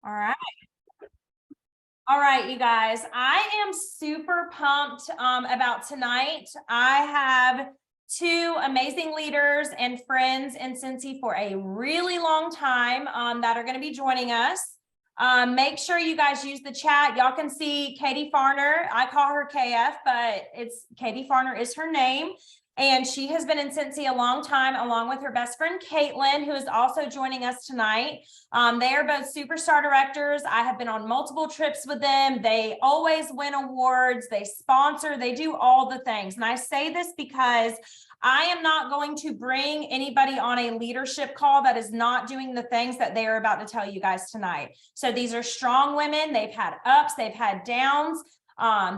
All right. All right, you guys, I am super pumped about tonight. I have two amazing leaders and friends in Cincy for a really long time that are going to be joining us. Make sure you guys use the chat. Y'all can see Katie Farner. I call her KF, but it's Katie Farner is her name. And she has been in Cincy a long time, along with her best friend, Kaitlyn, who is also joining us tonight. They are both superstar directors. I have been on multiple trips with them. They always win awards. They sponsor. They do all the things. And I say this because I am not going to bring anybody on a leadership call that is not doing the things that they are about to tell you guys tonight. So these are strong women. They've had ups, they've had downs.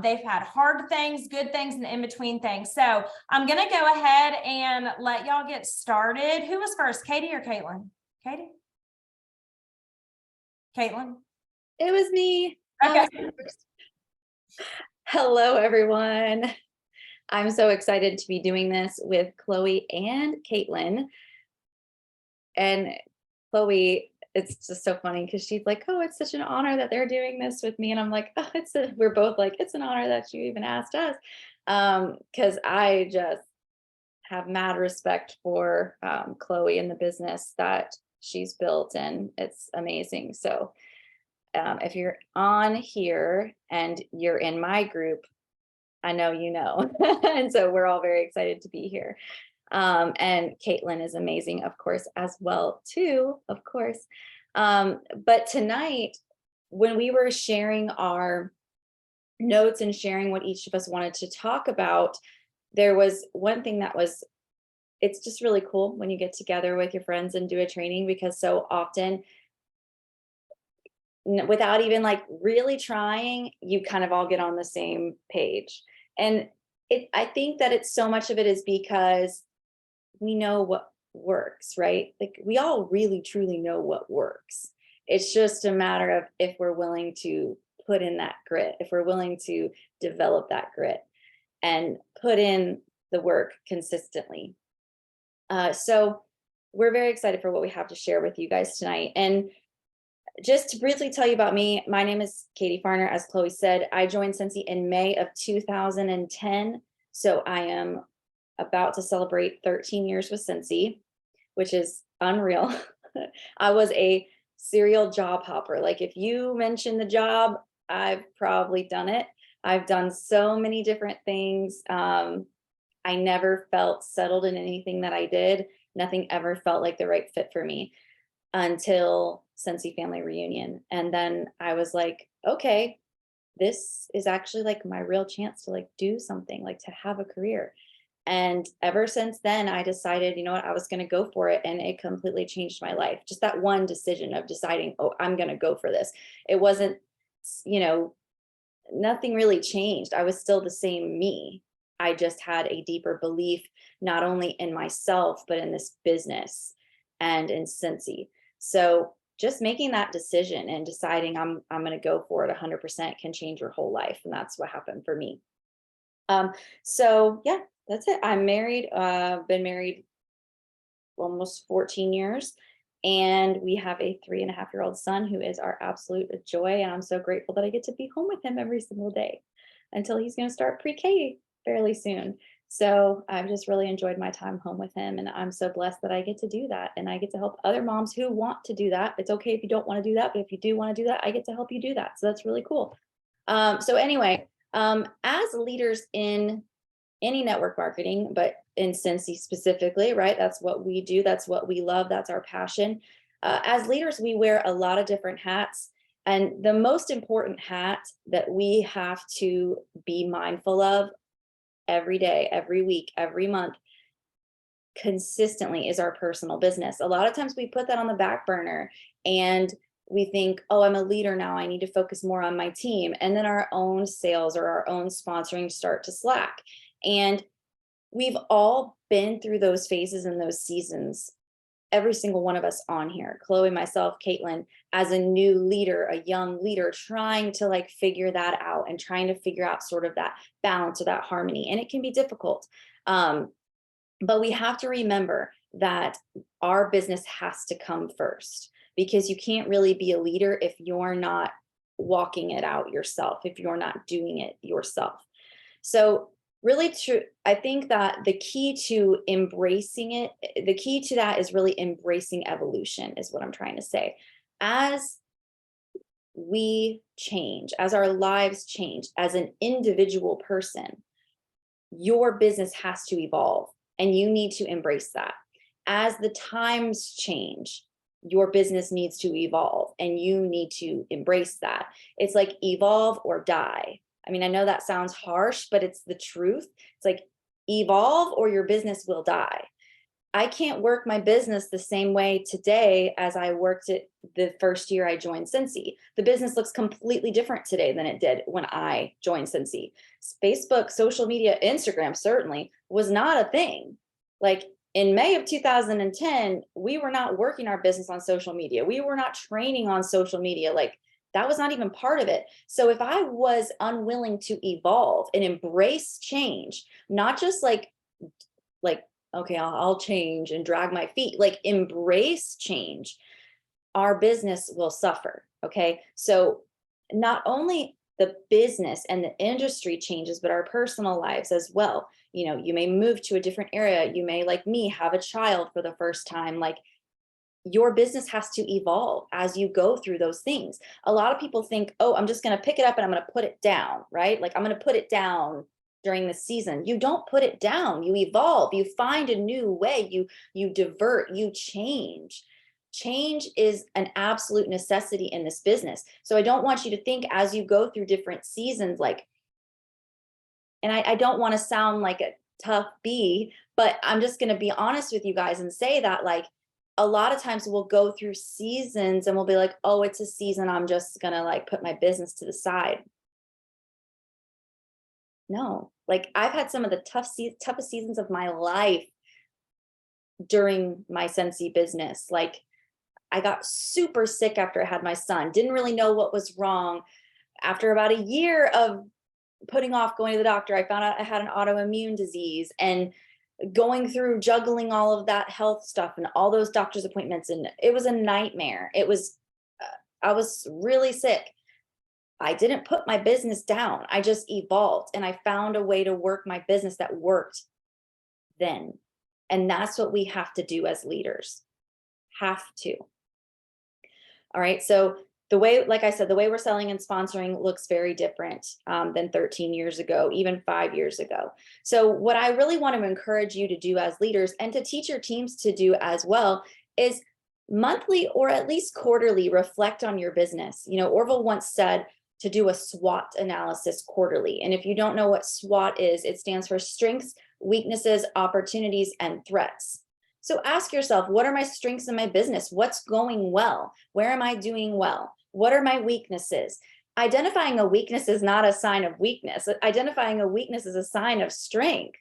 They've had hard things, good things, and in between things. So I'm going to go ahead and let y'all get started. Who was first, Katie or Kaitlyn? Katie? Kaitlyn? It was me. Okay. Hello, everyone. I'm so excited to be doing this with Chloe and Kaitlyn. And Chloe, it's just so funny because she's like, oh, it's such an honor that they're doing this with me. And I'm like, oh, we're both like, it's an honor that you even asked us. Because I just have mad respect for Chloe and the business that she's built, and it's amazing. So if you're on here and you're in my group, I know you know. And so we're all very excited to be here. And Kaitlyn is amazing, of course, as well, too, of course. But tonight, when we were sharing our notes and sharing what each of us wanted to talk about, there was one thing that was, it's just really cool when you get together with your friends and do a training, because so often, without even like really trying, you kind of all get on the same page. And I think that it's so much of it is because we know what works, right? Like we all really truly know what works. It's just a matter of if we're willing to put in that grit, if we're willing to develop that grit and put in the work consistently. So we're very excited for what we have to share with you guys tonight. And just to briefly tell you about me, my name is Katie Farner. As Chloe said, I joined Cincy in May of 2010. So I am about to celebrate 13 years with Cincy, which is unreal. I was a serial job hopper. Like if you mention the job, I've probably done it. I've done so many different things. I never felt settled in anything that I did. Nothing ever felt like the right fit for me until Cincy Family Reunion. And then I was like, okay, this is actually like my real chance to like do something, like to have a career. And ever since then, I decided, you know what, I was going to go for it. And it completely changed my life. Just that one decision of deciding, oh, I'm going to go for this. It wasn't, nothing really changed. I was still the same me. I just had a deeper belief, not only in myself, but in this business and in Cincy. So just making that decision and deciding I'm going to go for it 100% can change your whole life. And that's what happened for me. So yeah, that's it. I'm married, been married almost 14 years, and we have a 3.5-year-old son who is our absolute joy. And I'm so grateful that I get to be home with him every single day until he's going to start pre-K fairly soon. So I've just really enjoyed my time home with him, and I'm so blessed that I get to do that. And I get to help other moms who want to do that. It's okay if you don't want to do that, but if you do want to do that, I get to help you do that. So that's really cool. So anyway, as leaders in any network marketing, but in Cincy specifically, right? That's what we do. That's what we love. That's our passion. As leaders, we wear a lot of different hats. And the most important hat that we have to be mindful of every day, every week, every month, consistently is our personal business. A lot of times we put that on the back burner and we think, oh, I'm a leader now, I need to focus more on my team. And then our own sales or our own sponsoring start to slack. And we've all been through those phases and those seasons. Every single one of us on here, Chloe, myself, Kaitlyn, as a new leader, a young leader, trying to like figure that out and trying to figure out sort of that balance or that harmony. And it can be difficult. But we have to remember that our business has to come first. because you can't really be a leader if you're not walking it out yourself, if you're not doing it yourself. So really true. I think that the key to embracing it, the key to that is really embracing evolution, is what I'm trying to say. As we change, as our lives change, as an individual person, your business has to evolve and you need to embrace that. As the times change, your business needs to evolve and you need to embrace that. It's like evolve or die. I mean, I know that sounds harsh, but it's the truth. It's like evolve or your business will die. I can't work my business the same way today as I worked it the first year I joined Cincy. The business looks completely different today than it did when I joined Cincy. Facebook, social media, Instagram certainly was not a thing. Like in May of 2010, we were not working our business on social media. We were not training on social media. Like that was not even part of it. So if I was unwilling to evolve and embrace change, not just like, okay, I'll change and drag my feet, like embrace change, our business will suffer. Okay. So not only the business and the industry changes, but our personal lives as well. You know, you may move to a different area. You may, like me, have a child for the first time. Like your business has to evolve as you go through those things. A lot of people think, oh, I'm just going to pick it up and I'm going to put it down, right? Like I'm going to put it down during the season. You don't put it down, you evolve, you find a new way, you divert, you change. Change is an absolute necessity in this business. So I don't want you to think as you go through different seasons, like, and I don't want to sound like a tough bee, but I'm just going to be honest with you guys and say that, like, a lot of times we'll go through seasons and we'll be like, oh, it's a season, I'm just going to like put my business to the side. No, like I've had some of the toughest seasons of my life during my Scentsy business. Like I got super sick after I had my son, didn't really know what was wrong. After about a year of putting off going to the doctor, I found out I had an autoimmune disease, and going through juggling all of that health stuff and all those doctor's appointments. And it was a nightmare. I was really sick. I didn't put my business down. I just evolved and I found a way to work my business that worked then. And that's what we have to do as leaders. Have to. All right. So the way, like I said, the way we're selling and sponsoring looks very different than 13 years ago, even 5 years ago. So what I really want to encourage you to do as leaders and to teach your teams to do as well is monthly or at least quarterly reflect on your business. You know, Orville once said to do a SWOT analysis quarterly. And if you don't know what SWOT is, it stands for strengths, weaknesses, opportunities, and threats. So ask yourself, what are my strengths in my business? What's going well? Where am I doing well? What are my weaknesses? Identifying a weakness is not a sign of weakness. Identifying a weakness is a sign of strength.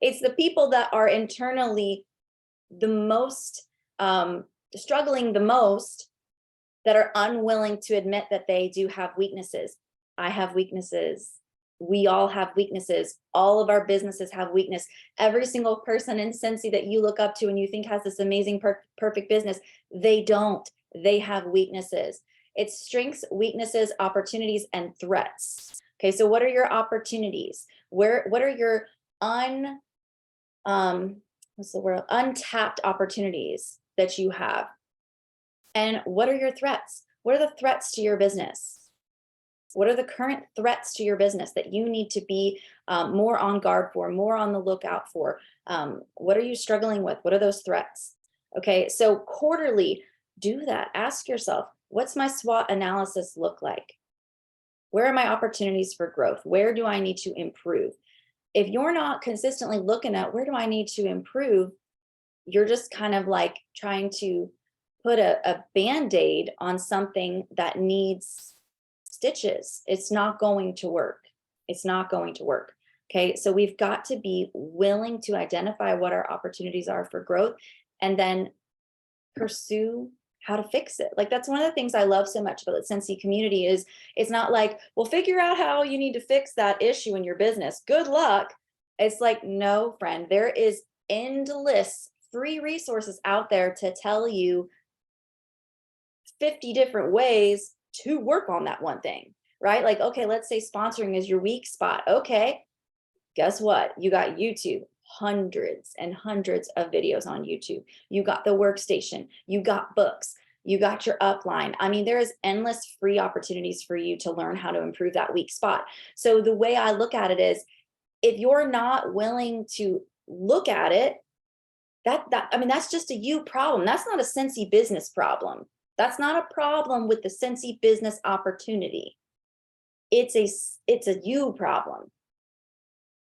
It's the people that are internally the most, struggling the most, that are unwilling to admit that they do have weaknesses. I have weaknesses. We all have weaknesses. All of our businesses have weakness. Every single person in Scentsy that you look up to and you think has this amazing, perfect business, they don't. They have weaknesses. It's strengths, weaknesses, opportunities, and threats. Okay, so what are your opportunities? What are your untapped opportunities that you have? And what are your threats? What are the threats to your business? What are the current threats to your business that you need to be more on guard for, more on the lookout for? What are you struggling with? What are those threats? Okay, so quarterly, do that. Ask yourself, what's my SWOT analysis look like? Where are my opportunities for growth? Where do I need to improve? If you're not consistently looking at where do I need to improve, you're just kind of like trying to put a Band-Aid on something that needs stitches. It's not going to work. It's not going to work. Okay, so we've got to be willing to identify what our opportunities are for growth and then pursue how to fix it. Like that's one of the things I love so much about the Scentsy community is it's not like, well, figure out how you need to fix that issue in your business. Good luck. It's like, no, friend, there is endless free resources out there to tell you 50 different ways to work on that one thing, right? Like, okay, let's say sponsoring is your weak spot. Okay, guess what? You got YouTube, hundreds and hundreds of videos on YouTube. You got the workstation, you got books, you got your upline. I mean, there is endless free opportunities for you to learn how to improve that weak spot. So the way I look at it is, if you're not willing to look at it, I mean, that's just a you problem. That's not a Scentsy business problem. That's not a problem with the Scentsy business opportunity. It's a you problem.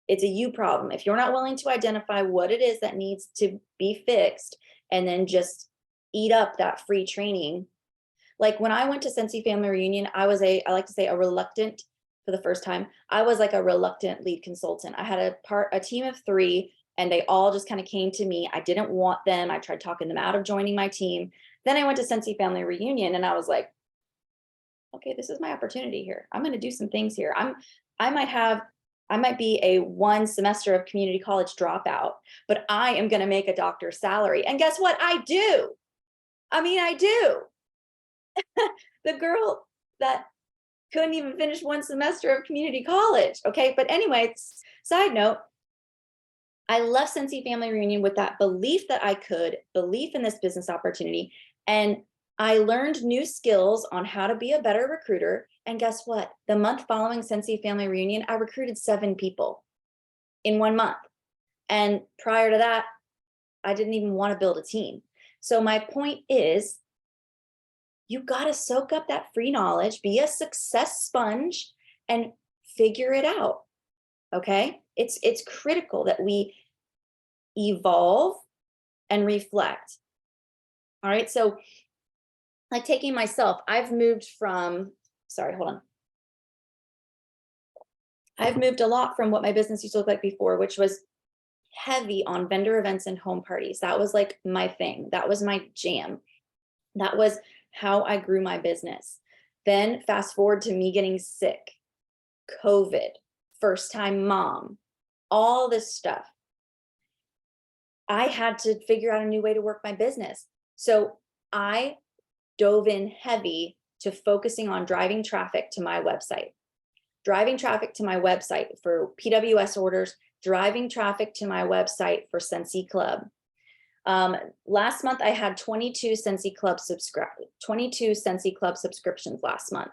It's a you problem. If you're not willing to identify what it is that needs to be fixed and then just eat up that free training. Like when I went to Scentsy Family Reunion, I like to say a reluctant, for the first time, I was like a reluctant lead consultant. I had a team of 3, and they all just kind of came to me. I didn't want them. I tried talking them out of joining my team. Then I went to Scentsy Family Reunion, and I was like, okay, this is my opportunity here. I'm going to do some things here. I might be a 1 semester of community college dropout, but I am going to make a doctor's salary. And guess what? I do. I mean, I do. The girl that couldn't even finish 1 semester of community college. Okay. But anyway, side note, I left Scentsy Family Reunion with that belief that I could, belief in this business opportunity. And I learned new skills on how to be a better recruiter. And guess what? The month following Scentsy Family Reunion, I recruited 7 people in 1 month. And prior to that, I didn't even want to build a team. So my point is, you got to soak up that free knowledge, be a success sponge, and figure it out. Okay? It's critical that we evolve and reflect. All right. So like taking myself, I've moved a lot from what my business used to look like before, which was heavy on vendor events and home parties. That was like my thing. That was my jam. That was how I grew my business. Then fast forward to me getting sick, COVID, first time mom, all this stuff. I had to figure out a new way to work my business. So I dove in heavy to focusing on driving traffic to my website for PWS orders, driving traffic to my website for Scentsy Club. Last month, I had 22 Scentsy Club subscriptions last month.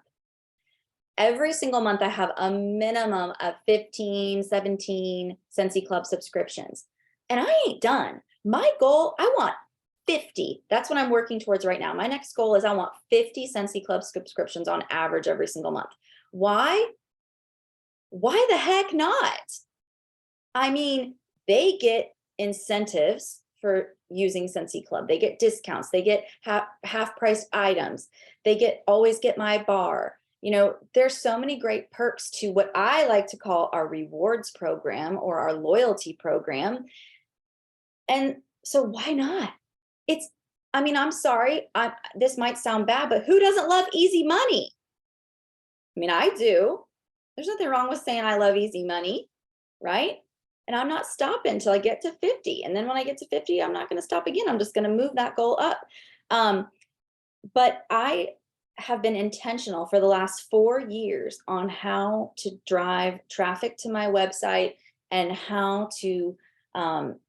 Every single month, I have a minimum of 15, 17 Scentsy Club subscriptions. And I ain't done. My goal, I want 50. That's what I'm working towards right now. My next goal is I want 50 Scentsy Club subscriptions on average every single month. Why? Why the heck not? I mean, they get incentives for using Scentsy Club. They get discounts. They get half-priced items. They always get my bar. You know, there's so many great perks to what I like to call our rewards program or our loyalty program. And so why not? I'm sorry, this might sound bad, but who doesn't love easy money? I mean, I do. There's nothing wrong with saying I love easy money, right? And I'm not stopping until I get to 50. And then when I get to 50, I'm not going to stop again. I'm just going to move that goal up. But I have been intentional for the last 4 years on how to drive traffic to my website and how to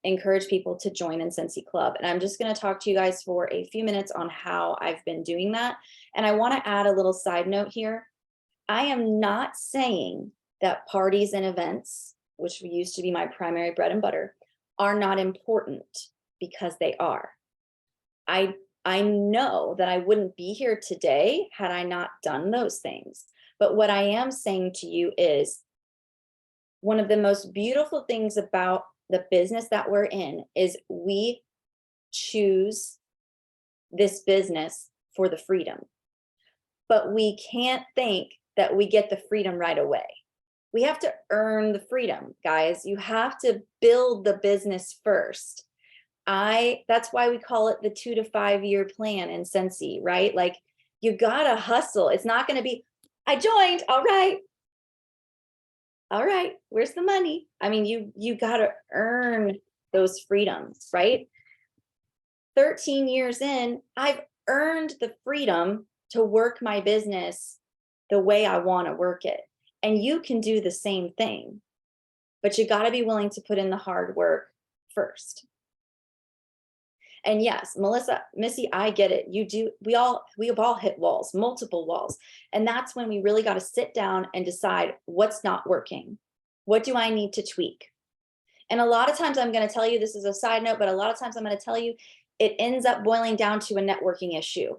encourage people to join in Scentsy Club. And I'm just going to talk to you guys for a few minutes on how I've been doing that. And I want to add a little side note here. I am not saying that parties and events, which used to be my primary bread and butter, are not important, because they are. I know that I wouldn't be here today had I not done those things. But what I am saying to you is, one of the most beautiful things about the business that we're in is we choose this business for the freedom. But we can't think that we get the freedom right away. We have to earn the freedom, guys. You have to build the business first. That's why we call it the 2 to 5 year plan in Scentsy, right? Like, you gotta hustle. It's not gonna be, I joined, all right, where's the money? I mean, you gotta earn those freedoms, right? 13 years in, I've earned the freedom to work my business the way I want to work it. And you can do the same thing, but you got to be willing to put in the hard work first. And yes, Melissa, Missy, I get it. You do. We have all hit walls, multiple walls. And that's when we really got to sit down and decide what's not working. What do I need to tweak? And a lot of times I'm going to tell you, this is a side note, but a lot of times I'm going to tell you, it ends up boiling down to a networking issue.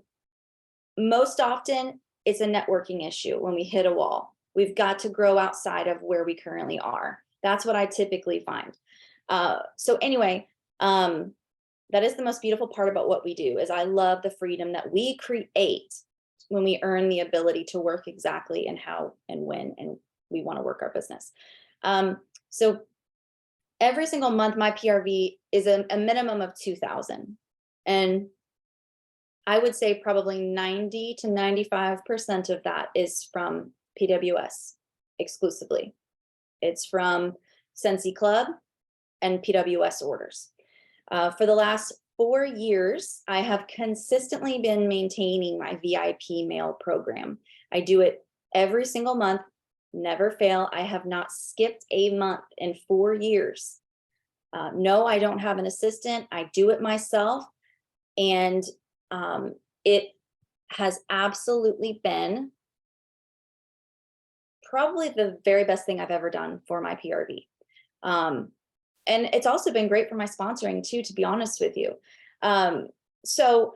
Most often it's a networking issue when we hit a wall. We've got to grow outside of where we currently are. That's what I typically find. So anyway, that is the most beautiful part about what we do, is I love the freedom that we create when we earn the ability to work exactly and how and when and we want to work our business. So every single month, my PRV is a minimum of 2,000. And I would say probably 90 to 95% of that is from PWS exclusively. It's from Scentsy Club and PWS orders. For the last 4 years, I have consistently been maintaining my VIP mail program. I do it every single month, never fail. I have not skipped a month in 4 years. No, I don't have an assistant. I do it myself. And it has absolutely been probably the very best thing I've ever done for my PRV. And it's also been great for my sponsoring too, to be honest with you. So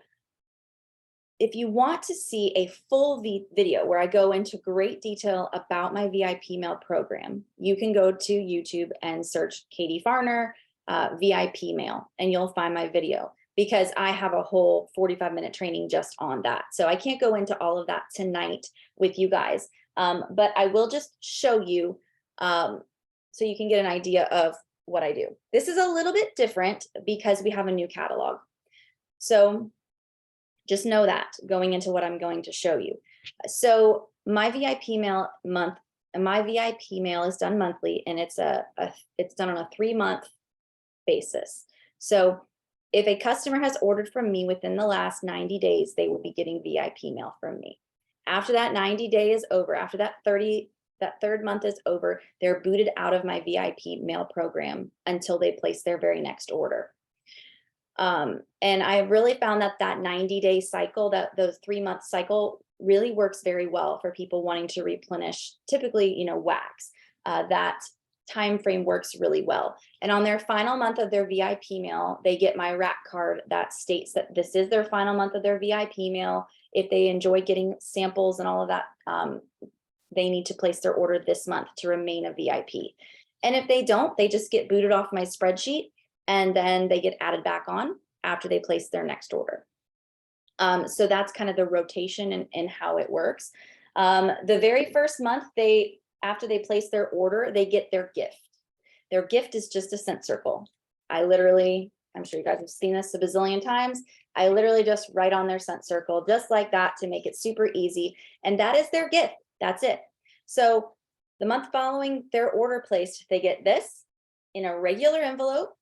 if you want to see a full video where I go into great detail about my VIP mail program, you can go to YouTube and search Katie Farner VIP mail, and you'll find my video, because I have a whole 45-minute training just on that. So I can't go into all of that tonight with you guys, but I will just show you so you can get an idea of what I do. This is a little bit different because we have a new catalog. So just know that going into what I'm going to show you. So my VIP mail month, my VIP mail is done monthly, and it's done on a 3-month basis. So if a customer has ordered from me within the last 90 days, they will be getting VIP mail from me. After that 90 day is over, after that 3rd month is over, they're booted out of my VIP mail program until they place their very next order. And I really found that 90-day cycle, those 3-month cycle really works very well for people wanting to replenish, typically, wax. That time frame works really well. And on their final month of their VIP mail, they get my rack card that states that this is their final month of their VIP mail. If they enjoy getting samples and all of that, they need to place their order this month to remain a VIP. And if they don't, they just get booted off my spreadsheet, and then they get added back on after they place their next order. So that's kind of the rotation and how it works. The very first month, after they place their order, they get their gift. Their gift is just a scent circle. I'm sure you guys have seen this a bazillion times. I literally just write on their scent circle just like that to make it super easy. And that is their gift. That's it. So the month following their order placed, they get this in a regular envelope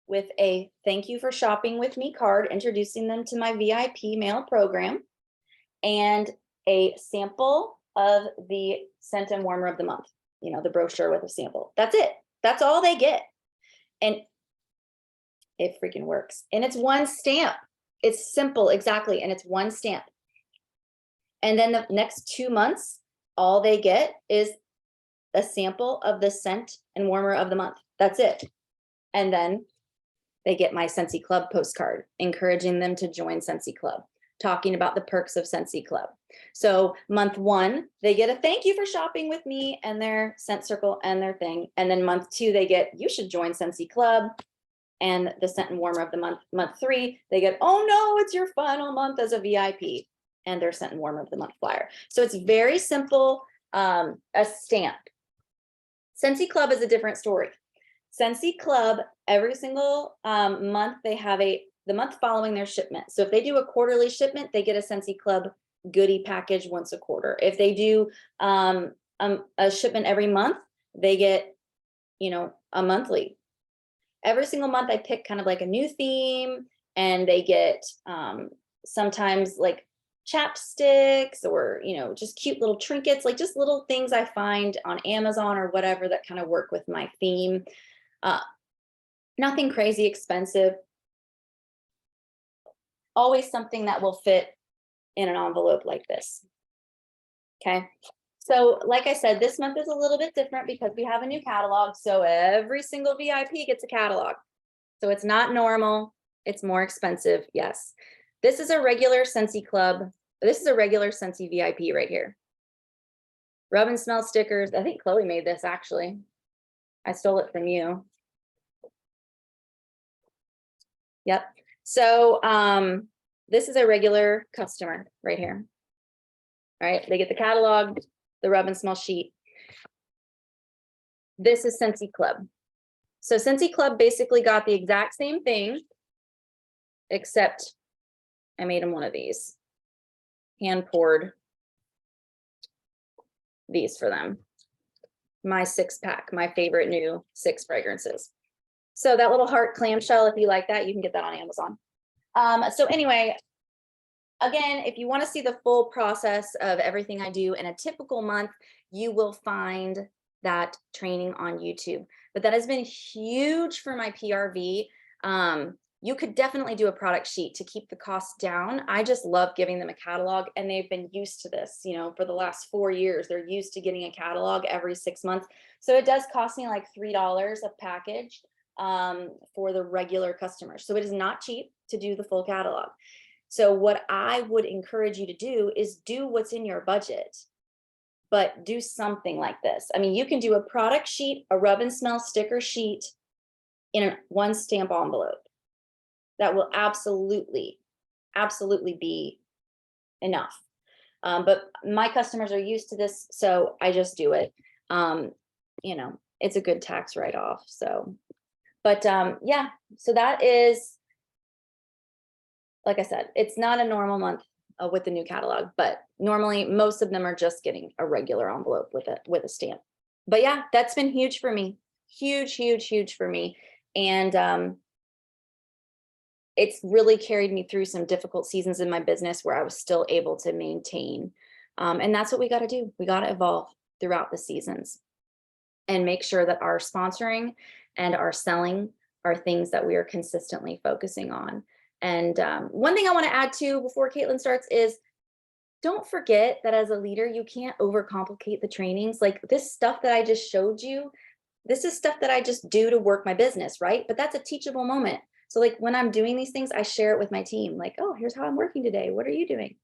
with a thank you for shopping with me card, introducing them to my VIP mail program, and a sample of the scent and warmer of the month, the brochure with a sample. That's it. That's all they get. And it freaking works. And it's one stamp. It's simple, exactly. And it's one stamp. And then the next 2 months, all they get is a sample of the scent and warmer of the month. That's it. And then they get my Scentsy Club postcard, encouraging them to join Scentsy Club, talking about the perks of Scentsy Club. So month 1, they get a thank you for shopping with me and their scent circle and their thing. And then month 2, they get, you should join Scentsy Club and the scent and warmer of the month. Month 3, they get, oh no, it's your final month as a VIP, and their scent and warmer of the month flyer. So it's very simple, a stamp. Scentsy Club is a different story. Scentsy Club, every single month, they have the month following their shipment. So if they do a quarterly shipment, they get a Scentsy Club goodie package once a quarter. If they do a shipment every month, they get, a monthly. Every single month I pick kind of like a new theme, and they get sometimes like chapsticks or, you know, just cute little trinkets, like just little things I find on Amazon or whatever that kind of work with my theme. Nothing crazy expensive. Always something that will fit in an envelope like this. Okay. So like I said, this month is a little bit different because we have a new catalog. So every single VIP gets a catalog. So it's not normal. It's more expensive. Yes. This is a regular Scentsy Club. This is a regular Scentsy VIP right here. Rub and smell stickers. I think Chloe made this actually. I stole it from you. Yep. So this is a regular customer right here. All right. They get the catalog, the rub and smell sheet. This is Scentsy Club. So Scentsy Club basically got the exact same thing, except I made them one of these. Hand poured these for them. My 6-pack, my favorite new 6 fragrances. So that little heart clamshell, if you like that, you can get that on Amazon. So anyway, again, if you want to see the full process of everything I do in a typical month, you will find that training on YouTube. But that has been huge for my PRV. You could definitely do a product sheet to keep the costs down. I just love giving them a catalog, and they've been used to this, you know, for the last 4 years. They're used to getting a catalog every 6 months. So it does cost me like $3 a package for the regular customers. So it is not cheap to do the full catalog. So what I would encourage you to do is do what's in your budget, but do something like this. I mean, you can do a product sheet, a rub and smell sticker sheet in a 1 stamp envelope. That will absolutely be enough. But my customers are used to this, so I just do it. You know, it's a good tax write-off. So, but yeah, so that is, like I said, it's not a normal month with the new catalog, but normally most of them are just getting a regular envelope with a stamp. But yeah, that's been huge for me. Huge for me. And it's really carried me through some difficult seasons in my business where I was still able to maintain. And that's what we got to do. We got to evolve throughout the seasons and make sure that our sponsoring and our selling are things that we are consistently focusing on. And one thing I want to add to before Kaitlyn starts is, don't forget that as a leader, you can't overcomplicate the trainings. Like this stuff that I just showed you, this is stuff that I just do to work my business, right? But that's a teachable moment. So like when I'm doing these things, I share it with my team. Like, oh, here's how I'm working today. What are you doing?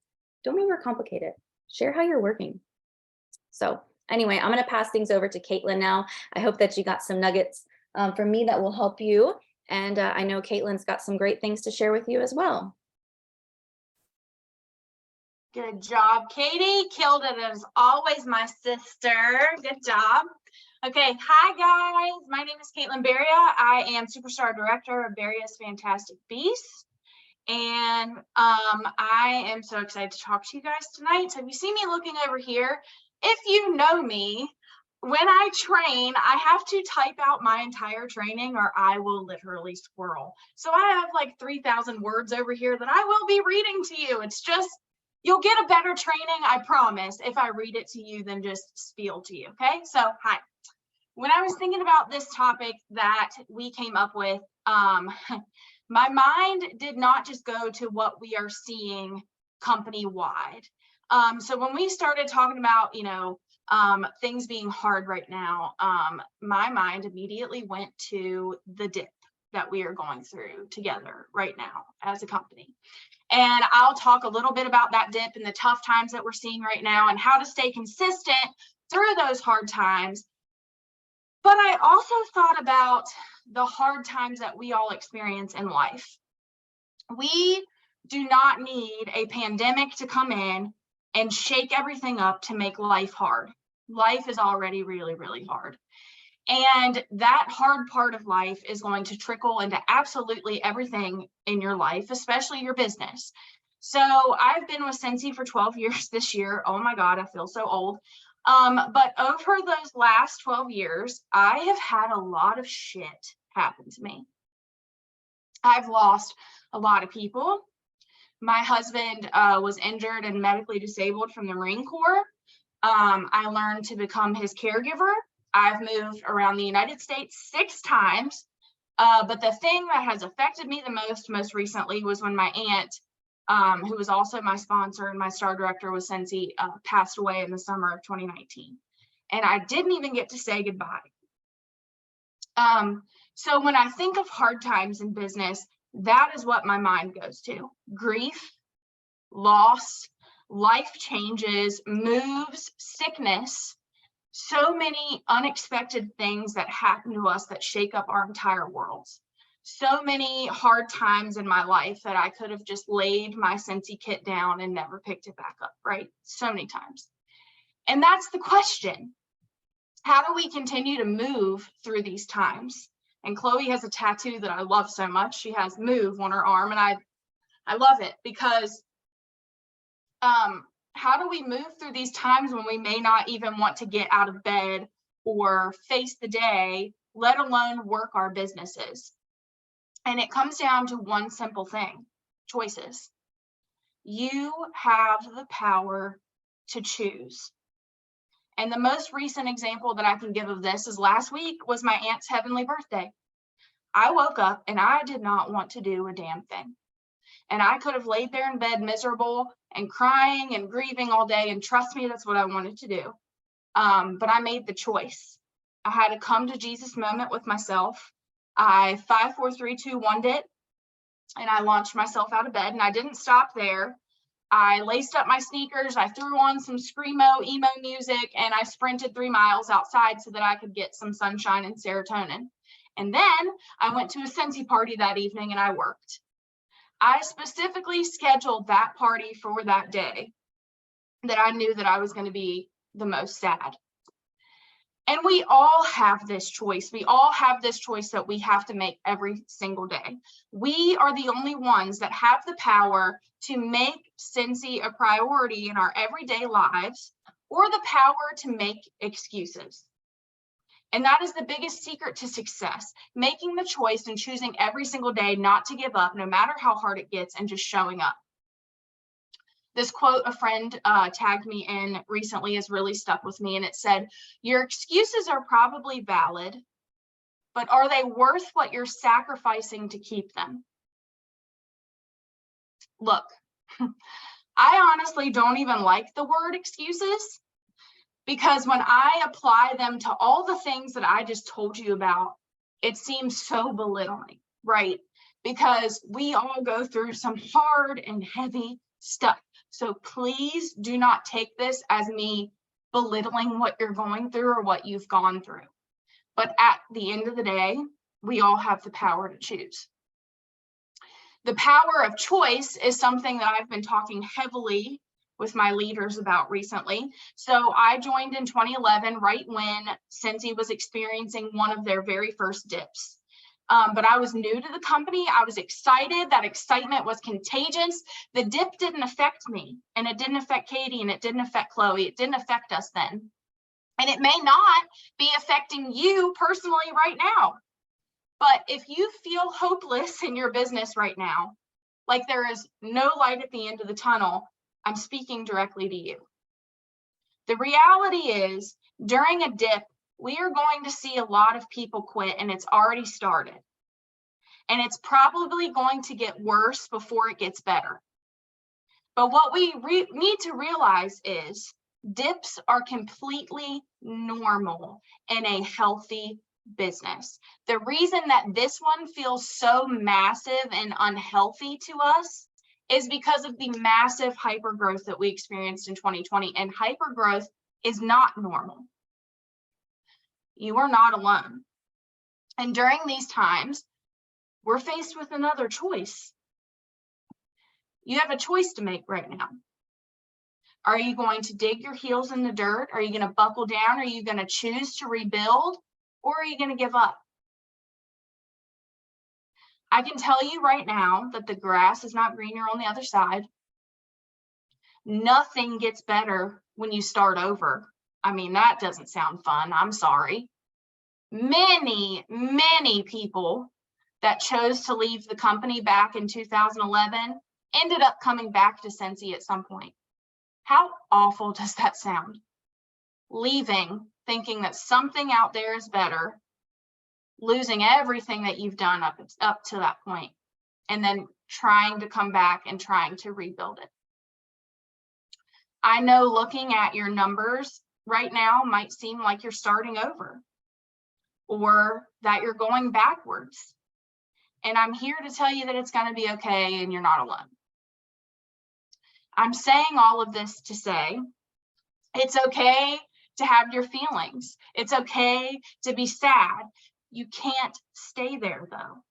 Don't overcomplicate it. Share how you're working. So anyway, I'm going to pass things over to Kaitlyn now. I hope that you got some nuggets from me that will help you. And I know Kaitlyn's got some great things to share with you as well. Good job, Katie. Killed it as always, my sister. Good job. Okay, hi guys. My name is Kaitlyn Baria. I am Superstar Director of Baria's Fantastic Beasts. And I am so excited to talk to you guys tonight. So if you see me looking over here, if you know me, when I train, I have to type out my entire training or I will literally squirrel. So I have like 3,000 words over here that I will be reading to you. It's just, you'll get a better training, I promise, if I read it to you than just spiel to you, okay? So, hi. When I was thinking about this topic that we came up with, my mind did not just go to what we are seeing company-wide. So when we started talking about, you know, things being hard right now, my mind immediately went to the dip that we are going through together right now as a company. And I'll talk a little bit about that dip and the tough times that we're seeing right now and how to stay consistent through those hard times. But I also thought about the hard times that we all experience in life. We do not need a pandemic to come in and shake everything up to make life hard. Life is already really, really hard. And that hard part of life is going to trickle into absolutely everything in your life, especially your business. So I've been with Scentsy for 12 years this year. Oh my God, I feel so old. But over those last 12 years, I have had a lot of shit happen to me. I've lost a lot of people. My husband was injured and medically disabled from the Marine Corps. I learned to become his caregiver. I've moved around the United States 6 times. But the thing that has affected me the most recently was when my aunt, who was also my sponsor and my star director with Scentsy, passed away in the summer of 2019. And I didn't even get to say goodbye. So when I think of hard times in business, that is what my mind goes to. Grief, loss, life changes, moves, sickness, so many unexpected things that happen to us that shake up our entire worlds. So many hard times in my life that I could have just laid my Scentsy kit down and never picked it back up, right? So many times. And that's the question. How do we continue to move through these times? And Chloe has a tattoo that I love so much. She has "move" on her arm, and I love it because how do we move through these times when we may not even want to get out of bed or face the day, let alone work our businesses? And it comes down to one simple thing: choices. You have the power to choose. And the most recent example that I can give of this is last week was my aunt's heavenly birthday. I woke up and I did not want to do a damn thing. And I could have laid there in bed miserable and crying and grieving all day. And trust me, that's what I wanted to do. But I made the choice. I had a come to Jesus moment with myself. I 5, 4, 3, 2, 1'd it. And I launched myself out of bed, and I didn't stop there. I laced up my sneakers, I threw on some screamo, emo music, and I sprinted 3 miles outside so that I could get some sunshine and serotonin. And then I went to a Scentsy party that evening and I worked. I specifically scheduled that party for that day that I knew that I was going to be the most sad. And we all have this choice. We all have this choice that we have to make every single day. We are the only ones that have the power to make Scentsy a priority in our everyday lives, or the power to make excuses. And that is the biggest secret to success: making the choice and choosing every single day not to give up, no matter how hard it gets, and just showing up. This quote a friend tagged me in recently has really stuck with me, and it said, "Your excuses are probably valid, but are they worth what you're sacrificing to keep them?" Look, I honestly don't even like the word excuses, because when I apply them to all the things that I just told you about, it seems so belittling, right? Because we all go through some hard and heavy stuff. So please do not take this as me belittling what you're going through or what you've gone through. But at the end of the day, we all have the power to choose. The power of choice is something that I've been talking heavily with my leaders about recently. So I joined in 2011, right when Scentsy was experiencing one of their very first dips. But I was new to the company. I was excited. That excitement was contagious. The dip didn't affect me, and it didn't affect Katie, and it didn't affect Chloe. It didn't affect us then. And it may not be affecting you personally right now. But if you feel hopeless in your business right now, like there is no light at the end of the tunnel, I'm speaking directly to you. The reality is, during a dip, we are going to see a lot of people quit, and it's already started. And it's probably going to get worse before it gets better. But what we need to realize is dips are completely normal in a healthy business. The reason that this one feels so massive and unhealthy to us is because of the massive hypergrowth that we experienced in 2020. And hypergrowth is not normal. You are not alone. And during these times, we're faced with another choice. You have a choice to make right now. Are you going to dig your heels in the dirt? Are you going to buckle down? Are you going to choose to rebuild? Or are you going to give up? I can tell you right now that the grass is not greener on the other side. Nothing gets better when you start over. I mean, that doesn't sound fun. I'm sorry. Many people that chose to leave the company back in 2011 ended up coming back to Scentsy at some point. How awful does that sound? Leaving, thinking that something out there is better, losing everything that you've done up to that point, and then trying to come back and trying to rebuild it. I know looking at your numbers right now might seem like you're starting over or that you're going backwards. And I'm here to tell you that it's going to be okay and you're not alone. I'm saying all of this to say it's okay to have your feelings. It's okay to be sad. You can't stay there though.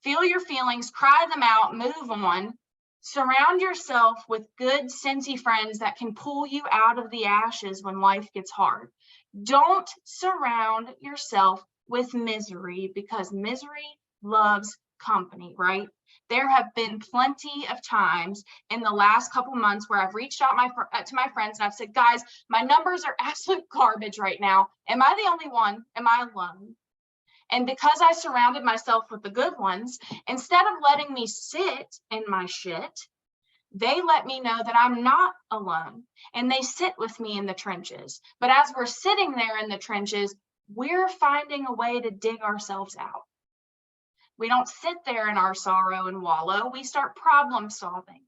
Feel your feelings, cry them out, move on. Surround yourself with good Scentsy friends that can pull you out of the ashes when life gets hard. Don't surround yourself with misery, because misery loves company, right? There have been plenty of times in the last couple months where I've reached out to my friends and I've said, guys, my numbers are absolute garbage right now. Am I the only one? Am I alone? And because I surrounded myself with the good ones, instead of letting me sit in my shit, they let me know that I'm not alone, and they sit with me in the trenches. But as we're sitting there in the trenches, we're finding a way to dig ourselves out. We don't sit there in our sorrow and wallow. We start problem solving.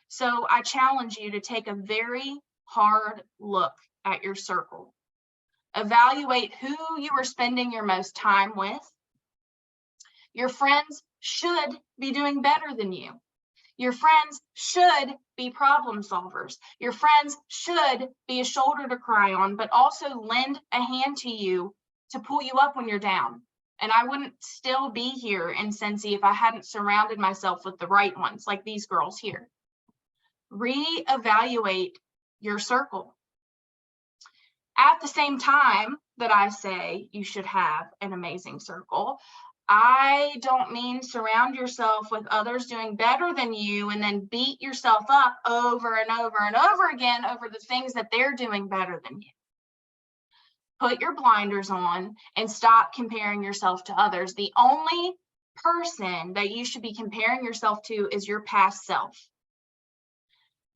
So I challenge you to take a very hard look at your circle. Evaluate who you are spending your most time with. Your friends should be doing better than you. Your friends should be problem solvers. Your friends should be a shoulder to cry on, but also lend a hand to you to pull you up when you're down. And I wouldn't still be here in Scentsy if I hadn't surrounded myself with the right ones, like these girls here. Reevaluate your circle. At the same time that I say you should have an amazing circle, I don't mean surround yourself with others doing better than you and then beat yourself up over and over and over again over the things that they're doing better than you. Put your blinders on and stop comparing yourself to others. The only person that you should be comparing yourself to is your past self.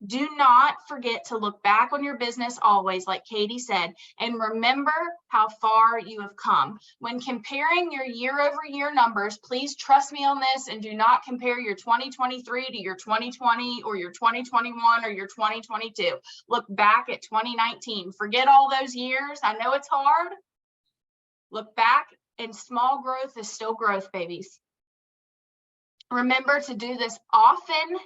Do not forget to look back on your business always, like Katie said, and remember how far you have come. When comparing your year-over-year numbers, please trust me on this and do not compare your 2023 to your 2020 or your 2021 or your 2022. Look back at 2019. Forget all those years. I know it's hard. Look back, and small growth is still growth, babies. Remember to do this often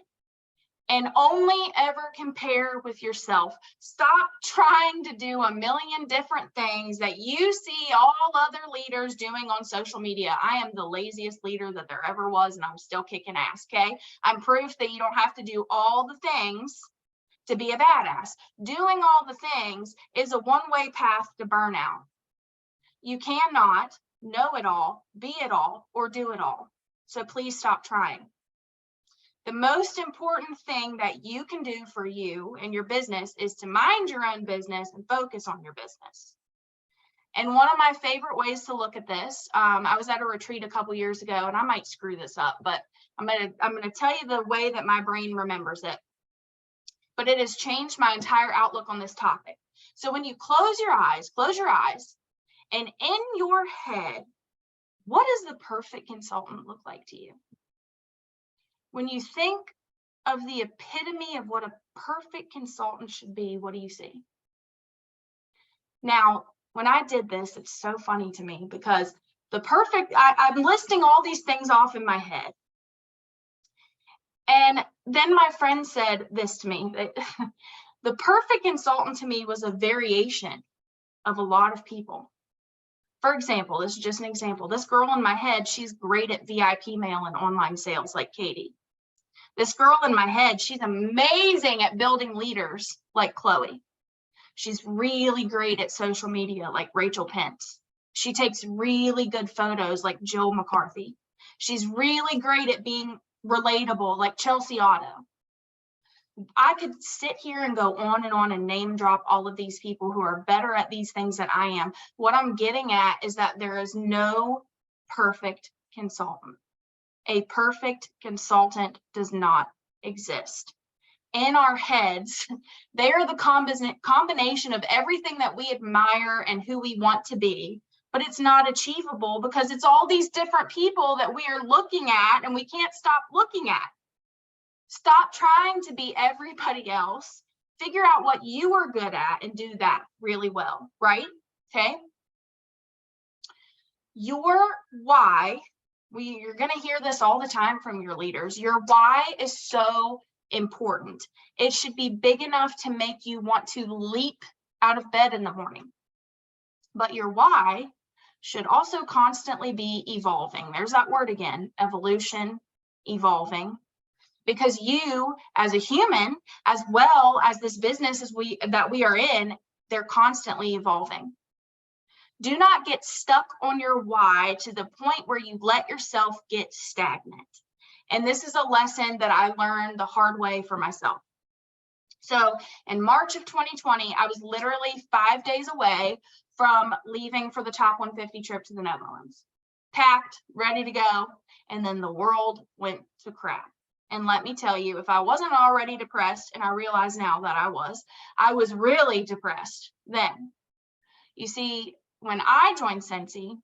and only ever compare with yourself. Stop trying to do a million different things that you see all other leaders doing on social media. I am the laziest leader that there ever was, and I'm still kicking ass, okay? I'm proof that you don't have to do all the things to be a badass. Doing all the things is a one-way path to burnout. You cannot know it all, be it all, or do it all. So please stop trying. The most important thing that you can do for you and your business is to mind your own business and focus on your business. And one of my favorite ways to look at this, I was at a retreat a couple years ago, and I might screw this up, but I'm gonna tell you the way that my brain remembers it. But it has changed my entire outlook on this topic. So when you close your eyes, and in your head, what does the perfect consultant look like to you? When you think of the epitome of what a perfect consultant should be, what do you see? Now, when I did this, it's so funny to me because I'm listing all these things off in my head. And then my friend said this to me, that the perfect consultant to me was a variation of a lot of people. For example, this is just an example. This girl in my head, she's great at VIP mail and online sales like Katie. This girl in my head, she's amazing at building leaders like Chloe. She's really great at social media like Rachel Pence. She takes really good photos like Jill McCarthy. She's really great at being relatable like Chelsea Otto. I could sit here and go on and name drop all of these people who are better at these things than I am. What I'm getting at is that there is no perfect consultant. A perfect consultant does not exist. In our heads, they are the combination of everything that we admire and who we want to be, but it's not achievable because it's all these different people that we are looking at and we can't stop looking at. Stop trying to be everybody else. Figure out what you are good at and do that really well, right? Okay. Your why, you're going to hear this all the time from your leaders. Your why is so important. It should be big enough to make you want to leap out of bed in the morning. But your why should also constantly be evolving. There's that word again, evolution, evolving. Because you as a human, as well as this business that we are in, they're constantly evolving. Do not get stuck on your why to the point where you let yourself get stagnant. And this is a lesson that I learned the hard way for myself. So in March of 2020, I was literally 5 days away from leaving for the top 150 trip to the Netherlands. Packed, ready to go, and then the world went to crap. And let me tell you, if I wasn't already depressed, and I realize now that I was really depressed then. You see, when I joined Scentsy,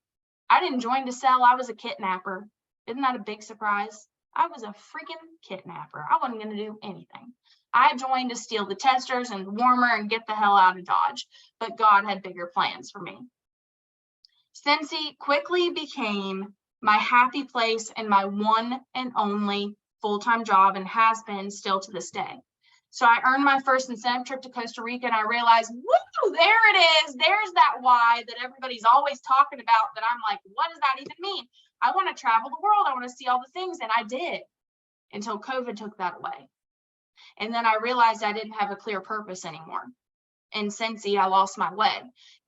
I didn't join to sell, I was a kidnapper. Isn't that a big surprise? I was a freaking kidnapper. I wasn't going to do anything. I joined to steal the testers and the warmer and get the hell out of Dodge, but God had bigger plans for me. Scentsy quickly became my happy place and my one and only full-time job, and has been still to this day. So I earned my first incentive trip to Costa Rica, and I realized, woo, there it is. There's that why that everybody's always talking about, that I'm like, what does that even mean? I want to travel the world. I want to see all the things. And I did, until COVID took that away. And then I realized I didn't have a clear purpose anymore. In Scentsy, I lost my way.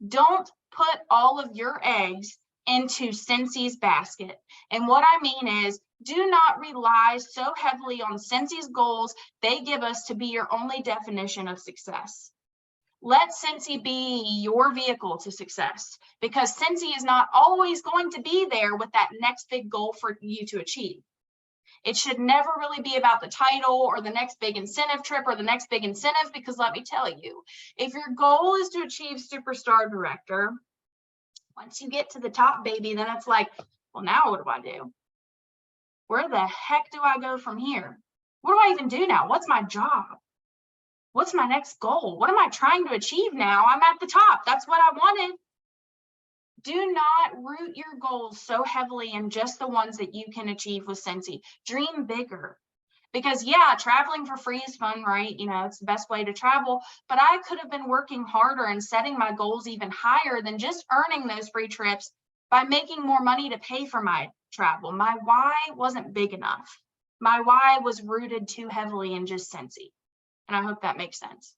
Don't put all of your eggs into Scentsy's basket. And what I mean is, do not rely so heavily on Scentsy's goals they give us to be your only definition of success. Let Scentsy be your vehicle to success, because Scentsy is not always going to be there with that next big goal for you to achieve. It should never really be about the title or the next big incentive trip or the next big incentive, because let me tell you, if your goal is to achieve superstar director, once you get to the top, baby, then it's like, well, now what do I do? Where the heck do I go from here? What do I even do now? What's my job? What's my next goal? What am I trying to achieve now? I'm at the top. That's what I wanted. Do not root your goals so heavily in just the ones that you can achieve with Scentsy. Dream bigger. Because yeah, traveling for free is fun, right? You know, it's the best way to travel, but I could have been working harder and setting my goals even higher than just earning those free trips by making more money to pay for my travel. My why wasn't big enough. My why was rooted too heavily in just Scentsy. And I hope that makes sense.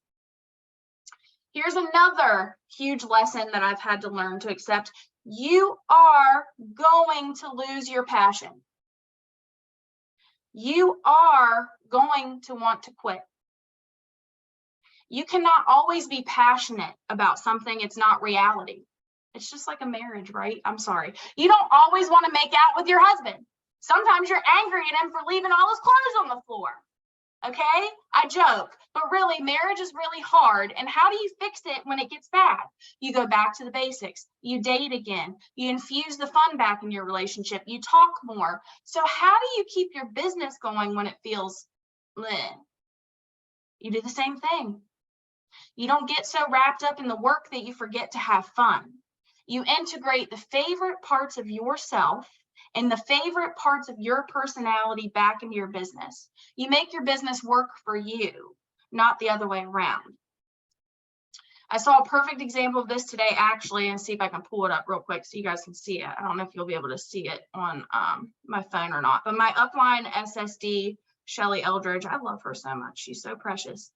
Here's another huge lesson that I've had to learn to accept. You are going to lose your passion. You are going to want to quit. You cannot always be passionate about something it's not reality. It's just like a marriage, right? I'm sorry. You don't always want to make out with your husband. Sometimes you're angry at him for leaving all his clothes on the floor. Okay? I joke, but really, marriage is really hard. And how do you fix it when it gets bad? You go back to the basics. You date again. You infuse the fun back in your relationship. You talk more. So how do you keep your business going when it feels bleh? You do the same thing. You don't get so wrapped up in the work that you forget to have fun. You integrate the favorite parts of yourself and the favorite parts of your personality back into your business. You make your business work for you, not the other way around. I saw a perfect example of this today, actually, and see if I can pull it up real quick so you guys can see it. I don't know if you'll be able to see it on my phone or not, but my upline SSD, Shelly Eldridge, I love her so much. She's so precious.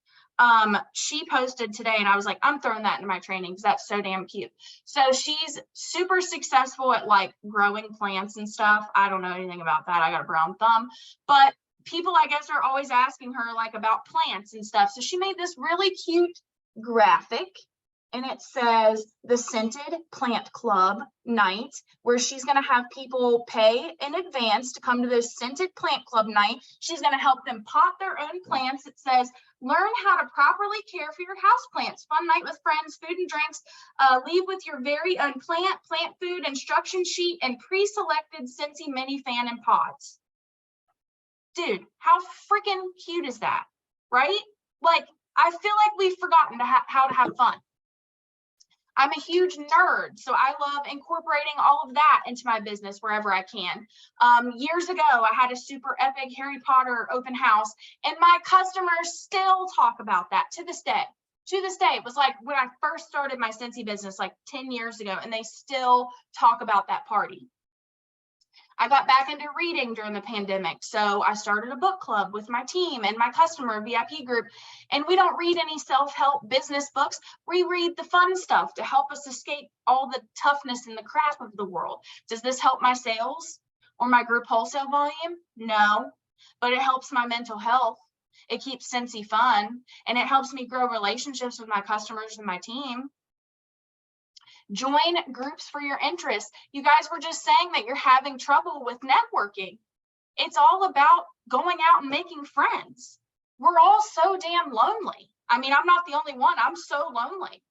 She posted today, and I was like, I'm throwing that into my training because that's so damn cute. So she's super successful at like growing plants and stuff. I don't know anything about that. I got a brown thumb, but people, I guess, are always asking her like about plants and stuff. So she made this really cute graphic, and it says the Scented Plant Club night, where she's going to have people pay in advance to come to this Scented Plant Club night. She's going to help them pot their own plants. It says, learn how to properly care for your house plants. Fun night with friends, food and drinks. Leave with your very own plant food instruction sheet, and pre-selected Scentsy mini fan and pots. Dude, how freaking cute is that, right? Like, I feel like we've forgotten how to have fun. I'm a huge nerd, so I love incorporating all of that into my business wherever I can. Years ago, I had a super epic Harry Potter open house, and my customers still talk about that to this day. To this day, it was like when I first started my Scentsy business like 10 years ago, and they still talk about that party. I got back into reading during the pandemic, so I started a book club with my team and my customer VIP group. And we don't read any self-help business books. We read the fun stuff to help us escape all the toughness and the crap of the world. Does this help my sales or my group wholesale volume? No, but it helps my mental health. It keeps Scentsy fun, and it helps me grow relationships with my customers and my team. Join groups for your interests. You guys were just saying that you're having trouble with networking. It's all about going out and making friends. We're all so damn lonely. I mean, I'm not the only one. I'm so lonely.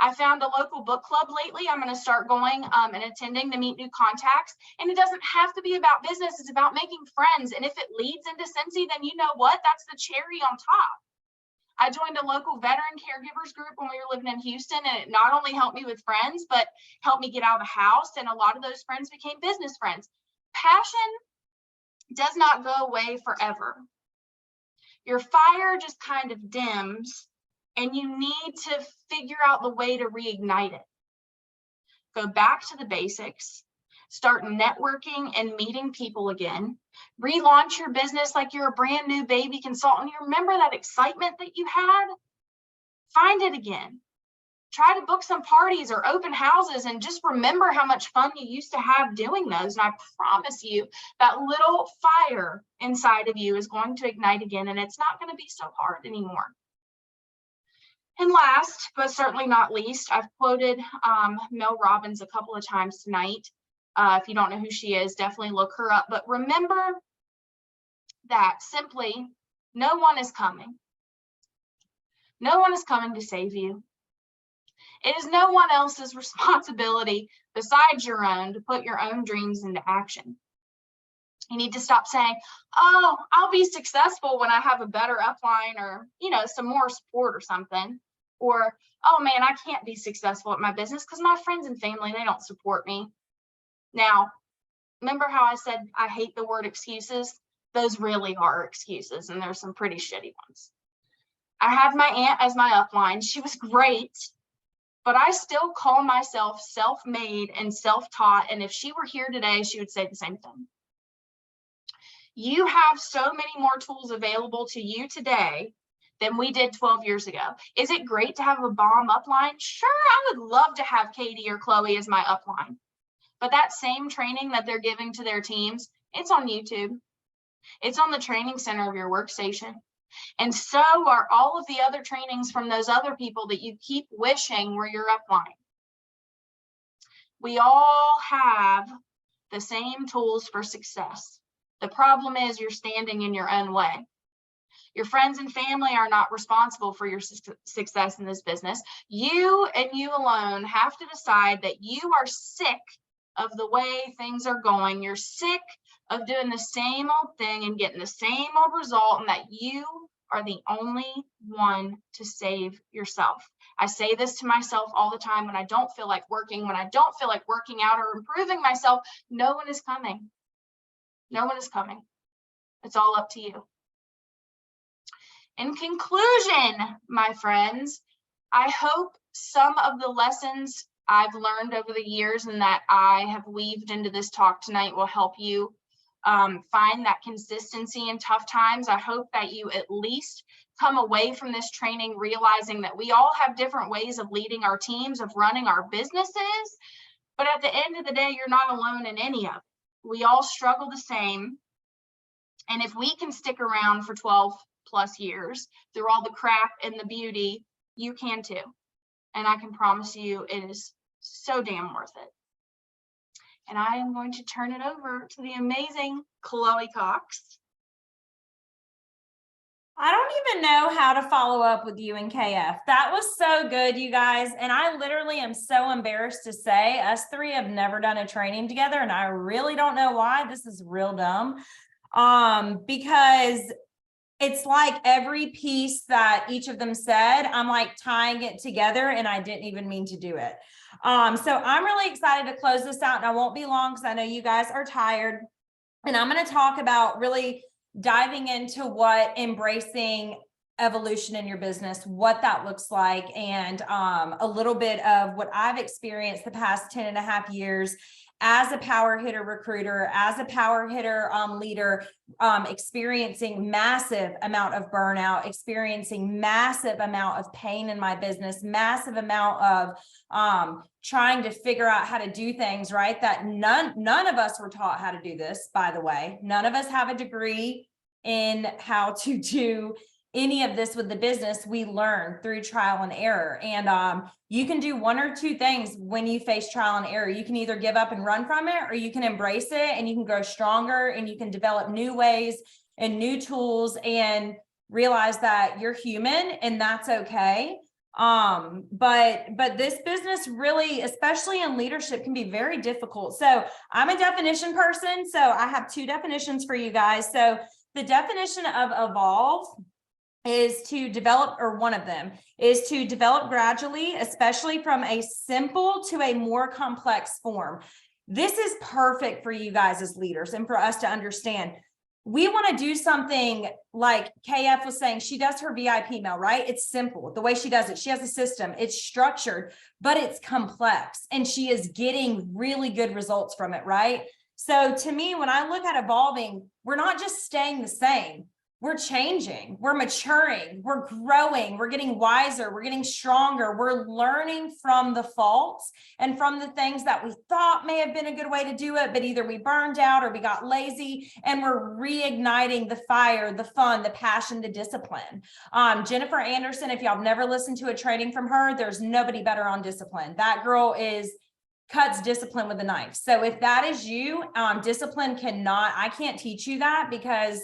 I found a local book club lately. I'm going to start going and attending to meet new contacts. And it doesn't have to be about business. It's about making friends. And if it leads into Scentsy, then you know what? That's the cherry on top. I joined a local veteran caregivers group when we were living in Houston, and it not only helped me with friends, but helped me get out of the house. And a lot of those friends became business friends. Passion does not go away forever. Your fire just kind of dims, and you need to figure out the way to reignite it. Go back to the basics. Start networking and meeting people again. Relaunch your business like you're a brand new baby consultant. You remember that excitement that you had? Find it again. Try to book some parties or open houses, and just remember how much fun you used to have doing those. And I promise you, that little fire inside of you is going to ignite again, and it's not going to be so hard anymore. And last, but certainly not least, I've quoted Mel Robbins a couple of times tonight. If you don't know who she is, definitely look her up. But remember that simply, no one is coming. No one is coming to save you. It is no one else's responsibility besides your own to put your own dreams into action. You need to stop saying, oh, I'll be successful when I have a better upline, or, you know, some more support or something. Or, oh man, I can't be successful at my business because my friends and family, they don't support me. Now, remember how I said I hate the word excuses? Those really are excuses, and there's some pretty shitty ones. I had my aunt as my upline. She was great, but I still call myself self-made and self-taught. And if she were here today, she would say the same thing. You have so many more tools available to you today than we did 12 years ago. Is it great to have a bomb upline? Sure, I would love to have Katie or Chloe as my upline. But that same training that they're giving to their teams, it's on YouTube. It's on the training center of your workstation. And so are all of the other trainings from those other people that you keep wishing were your upline. We all have the same tools for success. The problem is you're standing in your own way. Your friends and family are not responsible for your success in this business. You and you alone have to decide that you are sick of the way things are going. You're sick of doing the same old thing and getting the same old result, and that you are the only one to save yourself. I say this to myself all the time when I don't feel like working, when I don't feel like working out or improving myself. No one is coming. No one is coming. It's all up to you. In conclusion, my friends, I hope some of the lessons I've learned over the years and that I have weaved into this talk tonight will help you find that consistency in tough times. I hope that you at least come away from this training realizing that we all have different ways of leading our teams, of running our businesses, but at the end of the day, you're not alone in any of it. We all struggle the same. And if we can stick around for 12 plus years through all the crap and the beauty, you can too. And I can promise you it is so damn worth it. And I am going to turn it over to the amazing Chloe Cox. I don't even know how to follow up with you and KF. That was so good, you guys. And I literally am so embarrassed to say us three have never done a training together. And I really don't know why. This is real dumb. Because it's like every piece that each of them said, I'm like tying it together and I didn't even mean to do it. So I'm really excited to close this out, and I won't be long because I know you guys are tired. And I'm going to talk about really diving into what embracing evolution in your business, what that looks like, and a little bit of what I've experienced the past 10 and a half years as a power hitter recruiter, as a power hitter leader, experiencing massive amount of burnout, experiencing massive amount of pain in my business, massive amount of trying to figure out how to do things, right? That none of us were taught how to do this, by the way. None of us have a degree in how to do any of this with the business. We learn through trial and error. And you can do one or two things when you face trial and error. You can either give up and run from it, or you can embrace it and you can grow stronger and you can develop new ways and new tools and realize that you're human and that's okay. But this business really, especially in leadership, can be very difficult. So I'm a definition person. So I have two definitions for you guys. So the definition of evolve is to develop, or one of them is to develop gradually, especially from a simple to a more complex form. This is perfect for you guys as leaders and for us to understand. We want to do something like KF was saying, she does her VIP mail, right? It's simple the way she does it. She has a system, it's structured, but it's complex, and she is getting really good results from it, right? So to me, when I look at evolving, we're not just staying the same. We're changing, we're maturing, we're growing, we're getting wiser, we're getting stronger, we're learning from the faults and from the things that we thought may have been a good way to do it, but either we burned out or we got lazy, and we're reigniting the fire, the fun, the passion, the discipline. Jennifer Anderson, if y'all have never listened to a training from her, there's nobody better on discipline. That girl cuts discipline with a knife. So if that is you, discipline I can't teach you that because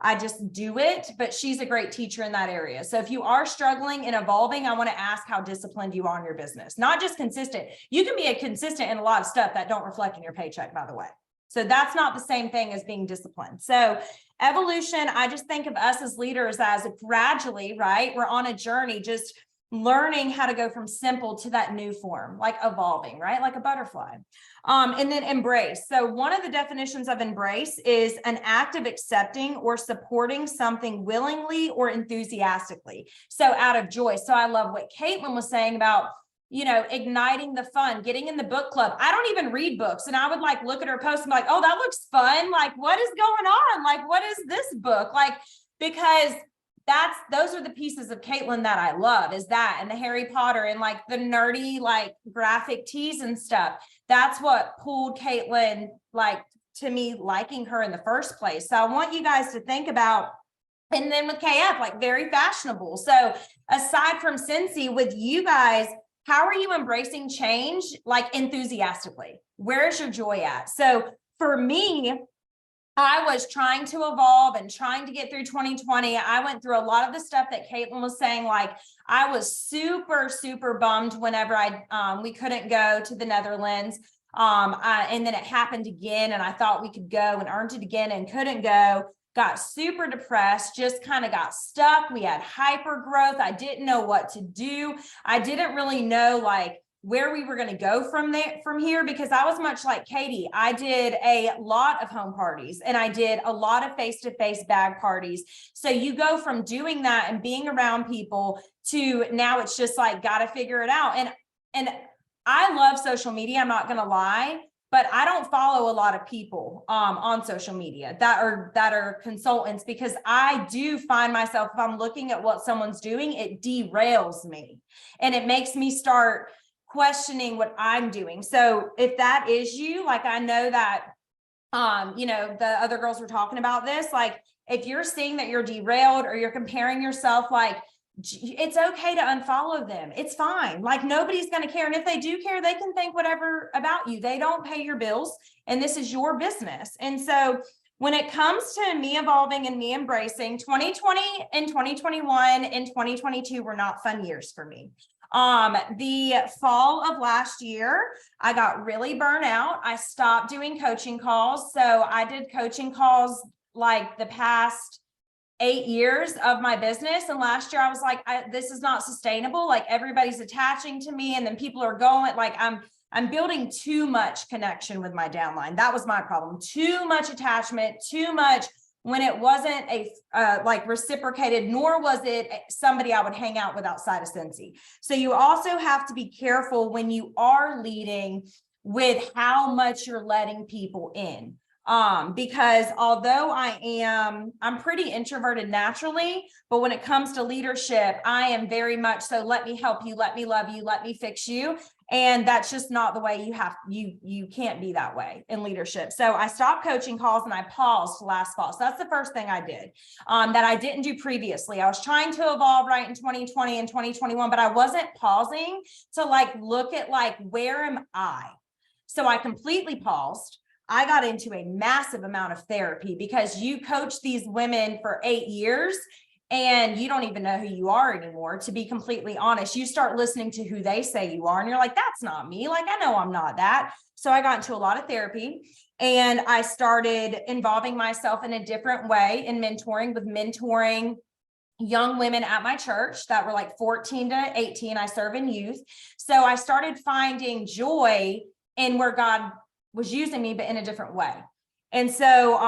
I just do it, but she's a great teacher in that area. So if you are struggling and evolving, I want to ask how disciplined you are in your business, not just consistent. You can be a consistent in a lot of stuff that don't reflect in your paycheck, by the way. So that's not the same thing as being disciplined. So evolution, I just think of us as leaders as gradually, right? We're on a journey, just learning how to go from simple to that new form, like evolving, right? Like a butterfly. And then embrace. So one of the definitions of embrace is an act of accepting or supporting something willingly or enthusiastically. So out of joy. So I love what Kaitlyn was saying about, igniting the fun, getting in the book club. I don't even read books. And I would like look at her post and be like, oh, that looks fun. Like, what is going on? Like, what is this book? Like, because those are the pieces of Kaitlyn that I love, is that, and the Harry Potter and like the nerdy, like graphic tees and stuff. That's what pulled Kaitlyn, like, to me, liking her in the first place. So I want you guys to think about, and then with KF, like very fashionable. So aside from Cincy, with you guys, how are you embracing change, like enthusiastically? Where's your joy at? So for me, I was trying to evolve and trying to get through 2020. I went through a lot of the stuff that Kaitlyn was saying. Like, I was super, super bummed whenever we couldn't go to the Netherlands. And then it happened again, and I thought we could go and earned it again and couldn't go. Got super depressed, just kind of got stuck. We had hyper growth. I didn't know what to do. I didn't really know like where we were going to go from here, because I was much like Katie. I did a lot of home parties and I did a lot of face-to-face bag parties. So you go from doing that and being around people to now it's just like, got to figure it out. And I love social media. I'm not going to lie, but I don't follow a lot of people on social media that are consultants, because I do find myself, if I'm looking at what someone's doing, it derails me and it makes me start questioning what I'm doing. So if that is you, like, I know that, the other girls were talking about this, like, if you're seeing that you're derailed or you're comparing yourself, like, it's okay to unfollow them. It's fine. Like nobody's going to care. And if they do care, they can think whatever about you. They don't pay your bills and this is your business. And so when it comes to me evolving and me embracing, 2020 and 2021 and 2022 were not fun years for me. The fall of last year, I got really burnt out. I stopped doing coaching calls. So I did coaching calls like the past 8 years of my business. And last year I was like, this is not sustainable. Like everybody's attaching to me and then people are going like, I'm building too much connection with my downline. That was my problem. Too much attachment, too much when it wasn't like reciprocated, nor was it somebody I would hang out with outside of Cincy. So you also have to be careful when you are leading with how much you're letting people in. Because although I'm pretty introverted naturally, but when it comes to leadership, I am very much so let me help you, let me love you, let me fix you. And that's just not the way you can't be that way in leadership. So I stopped coaching calls and I paused last fall. So that's the first thing I did, that I didn't do previously. I was trying to evolve right in 2020 and 2021, but I wasn't pausing to like, look at like, where am I? So I completely paused. I got into a massive amount of therapy because you coach these women for 8 years and you don't even know who you are anymore. To be completely honest, you start listening to who they say you are and you're like, that's not me. Like, I know I'm not that. So I got into a lot of therapy and I started involving myself in a different way in mentoring young women at my church that were like 14 to 18. I serve in youth. So I started finding joy in where God was using me, but in a different way. And so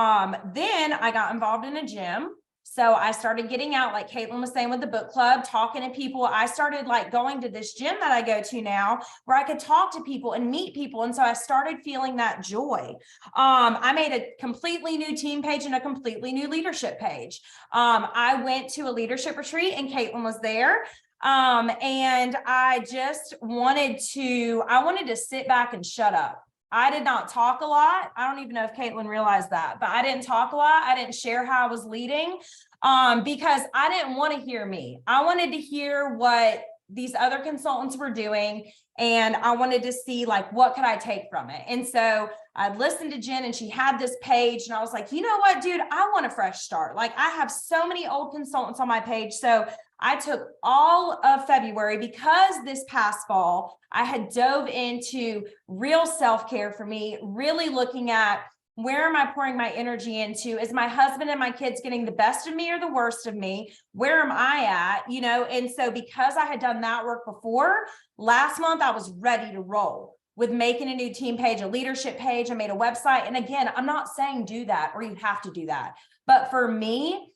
then I got involved in a gym. So I started getting out, like Kaitlyn was saying with the book club, talking to people. I started like going to this gym that I go to now where I could talk to people and meet people. And so I started feeling that joy. I made a completely new team page and a completely new leadership page. I went to a leadership retreat and Kaitlyn was there. And I just wanted to sit back and shut up. I did not talk a lot. I don't even know if Kaitlyn realized that, but I didn't talk a lot. I didn't share how I was leading because I didn't want to hear me. I wanted to hear what these other consultants were doing. And I wanted to see like, what could I take from it? And so I listened to Jen and she had this page and I was like, you know what, dude, I want a fresh start. Like I have so many old consultants on my page. So I took all of February because this past fall, I had dove into real self-care for me, really looking at where am I pouring my energy into? Is my husband and my kids getting the best of me or the worst of me? Where am I at? You know, and so because I had done that work before, last month I was ready to roll with making a new team page, a leadership page. I made a website. And again, I'm not saying do that or you have to do that. But for me,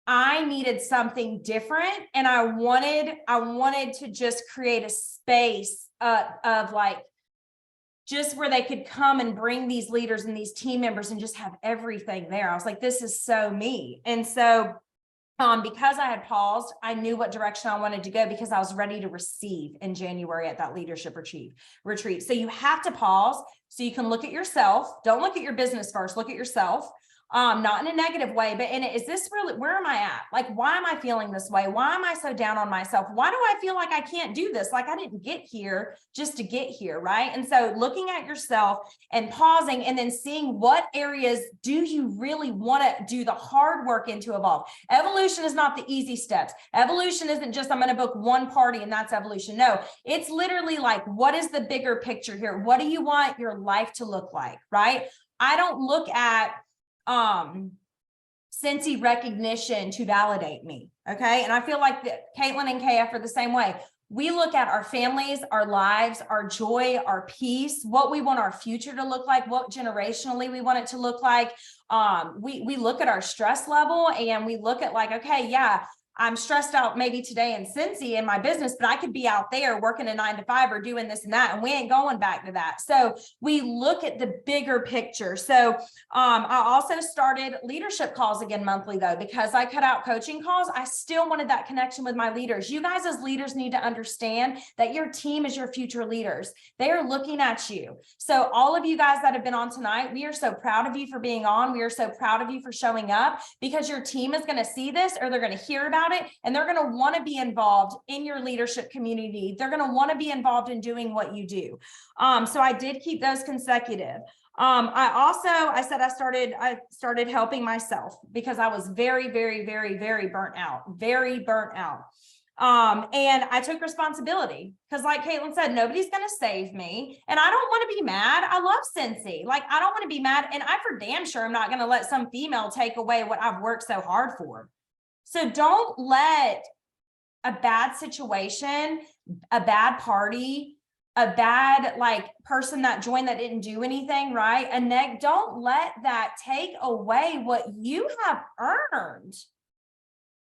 I needed something different. And I wanted to just create a space of like, just where they could come and bring these leaders and these team members and just have everything there. I was like, this is so me. And so because I had paused, I knew what direction I wanted to go because I was ready to receive in January at that leadership retreat. So you have to pause so you can look at yourself. Don't look at your business first, look at yourself. Not in a negative way, but in it, is this really, where am I at? Like, why am I feeling this way? Why am I so down on myself? Why do I feel like I can't do this? Like I didn't get here just to get here, right? And so looking at yourself and pausing and then seeing what areas do you really want to do the hard work in to evolve. Evolution is not the easy steps. Evolution isn't just, I'm going to book one party and that's evolution. No, it's literally like, what is the bigger picture here? What do you want your life to look like, right? I don't look at Cincy recognition to validate me. Okay. And I feel like that Kaitlyn and KF are the same way. We look at our families, our lives, our joy, our peace, what we want our future to look like, what generationally we want it to look like. We look at our stress level and we look at like, okay, yeah, I'm stressed out maybe today in Cincy in my business, but I could be out there working a 9 to 5 or doing this and that, and we ain't going back to that. So we look at the bigger picture. So I also started leadership calls again monthly though, because I cut out coaching calls. I still wanted that connection with my leaders. You guys as leaders need to understand that your team is your future leaders. They are looking at you. So all of you guys that have been on tonight, we are so proud of you for being on. We are so proud of you for showing up because your team is going to see this or they're going to hear about about it, and they're going to want to be involved in your leadership community. They're going to want to be involved in doing what you do. So I did keep those consecutive. I started helping myself because I was very, very, very, very burnt out, and I took responsibility because, like Kaitlyn said, nobody's going to save me, and I don't want to be mad. I love Cincy. Like, I don't want to be mad, and I for damn sure I'm not going to let some female take away what I've worked so hard for. So don't let a bad situation, a bad party, a bad person that joined that didn't do anything right, don't let that take away what you have earned,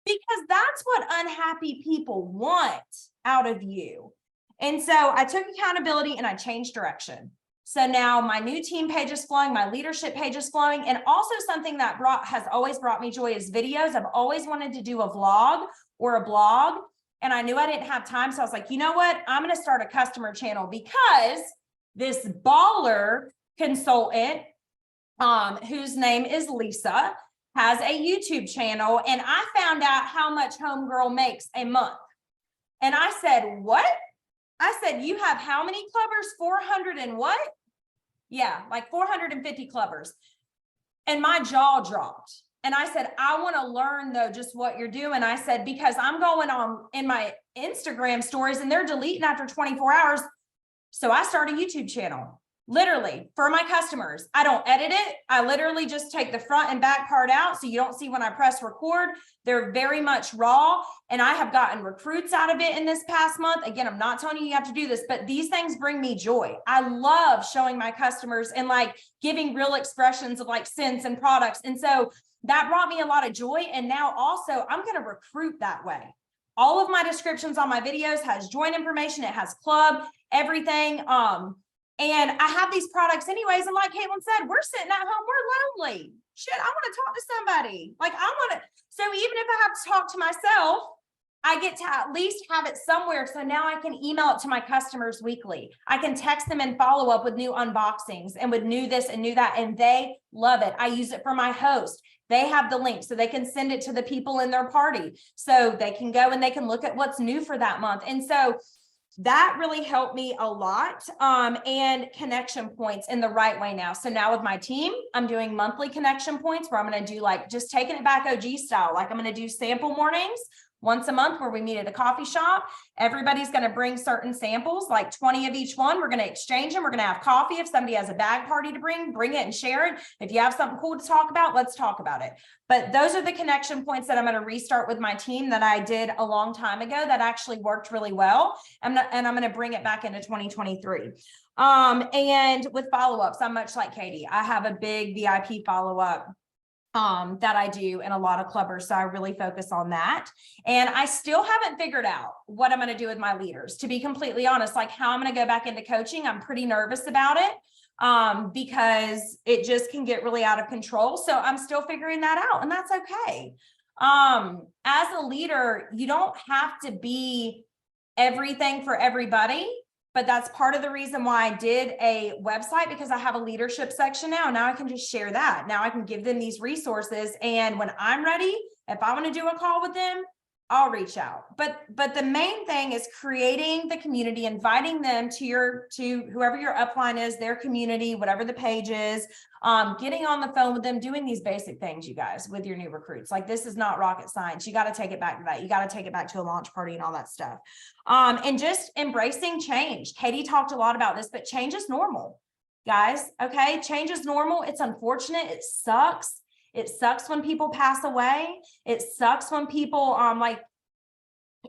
because that's what unhappy people want out of you. And so I took accountability and I changed direction. So now my new team page is flowing, my leadership page is flowing, and also something that has always brought me joy is videos. I've always wanted to do a vlog or a blog, and I knew I didn't have time. So I was like, you know what? I'm going to start a customer channel, because this baller consultant, whose name is Lisa, has a YouTube channel, and I found out how much Homegirl makes a month. And I said, what? I said, you have how many clubbers? 400 and what? Yeah, like 450 clubbers. And my jaw dropped. And I said, I want to learn though, just what you're doing. I said, because I'm going on in my Instagram stories and they're deleting after 24 hours. So I started a YouTube channel, literally for my customers. I don't edit it. I literally just take the front and back part out, so you don't see when I press record. They're very much raw, and I have gotten recruits out of it in this past month. Again, I'm not telling you you have to do this, but these things bring me joy. I love showing my customers and giving real expressions of scents and products. And so that brought me a lot of joy. And now also I'm going to recruit that way. All of my descriptions on my videos has join information. It has club, everything. And I have these products anyways. And like Kaitlyn said, we're sitting at home, we're lonely. Shit, I want to talk to somebody. So even if I have to talk to myself, I get to at least have it somewhere. So now I can email it to my customers weekly. I can text them and follow up with new unboxings and with new this and new that. And they love it. I use it for my host. They have the link so they can send it to the people in their party. So they can go and they can look at what's new for that month. And so that really helped me a lot, and connection points in the right way now. So now with my team, I'm doing monthly connection points where I'm going to do just taking it back OG style. I'm going to do sample mornings once a month where we meet at a coffee shop. Everybody's going to bring certain samples, 20 of each one. We're going to exchange them. We're going to have coffee. If somebody has a bag party to bring it and share it. If you have something cool to talk about, let's talk about it. But those are the connection points that I'm going to restart with my team that I did a long time ago that actually worked really well. And I'm going to bring it back into 2023. And with follow-ups, I'm much like Katie. I have a big VIP follow-up that I do in a lot of clubbers. So I really focus on that. And I still haven't figured out what I'm going to do with my leaders, to be completely honest, how I'm going to go back into coaching. I'm pretty nervous about it because it just can get really out of control. So I'm still figuring that out, and that's okay. As a leader, you don't have to be everything for everybody. But that's part of the reason why I did a website, because I have a leadership section now. Now I can just share that. Now I can give them these resources. And when I'm ready, if I want to do a call with them, I'll reach out. But the main thing is creating the community, inviting them to whoever your upline is, their community, whatever the page is, getting on the phone with them, doing these basic things, you guys, with your new recruits. This is not rocket science. You got to take it back to that. You got to take it back to a launch party and all that stuff. And just embracing change. Katie talked a lot about this, but change is normal, guys. Okay. Change is normal. It's unfortunate. It sucks. It sucks when people pass away. It sucks when people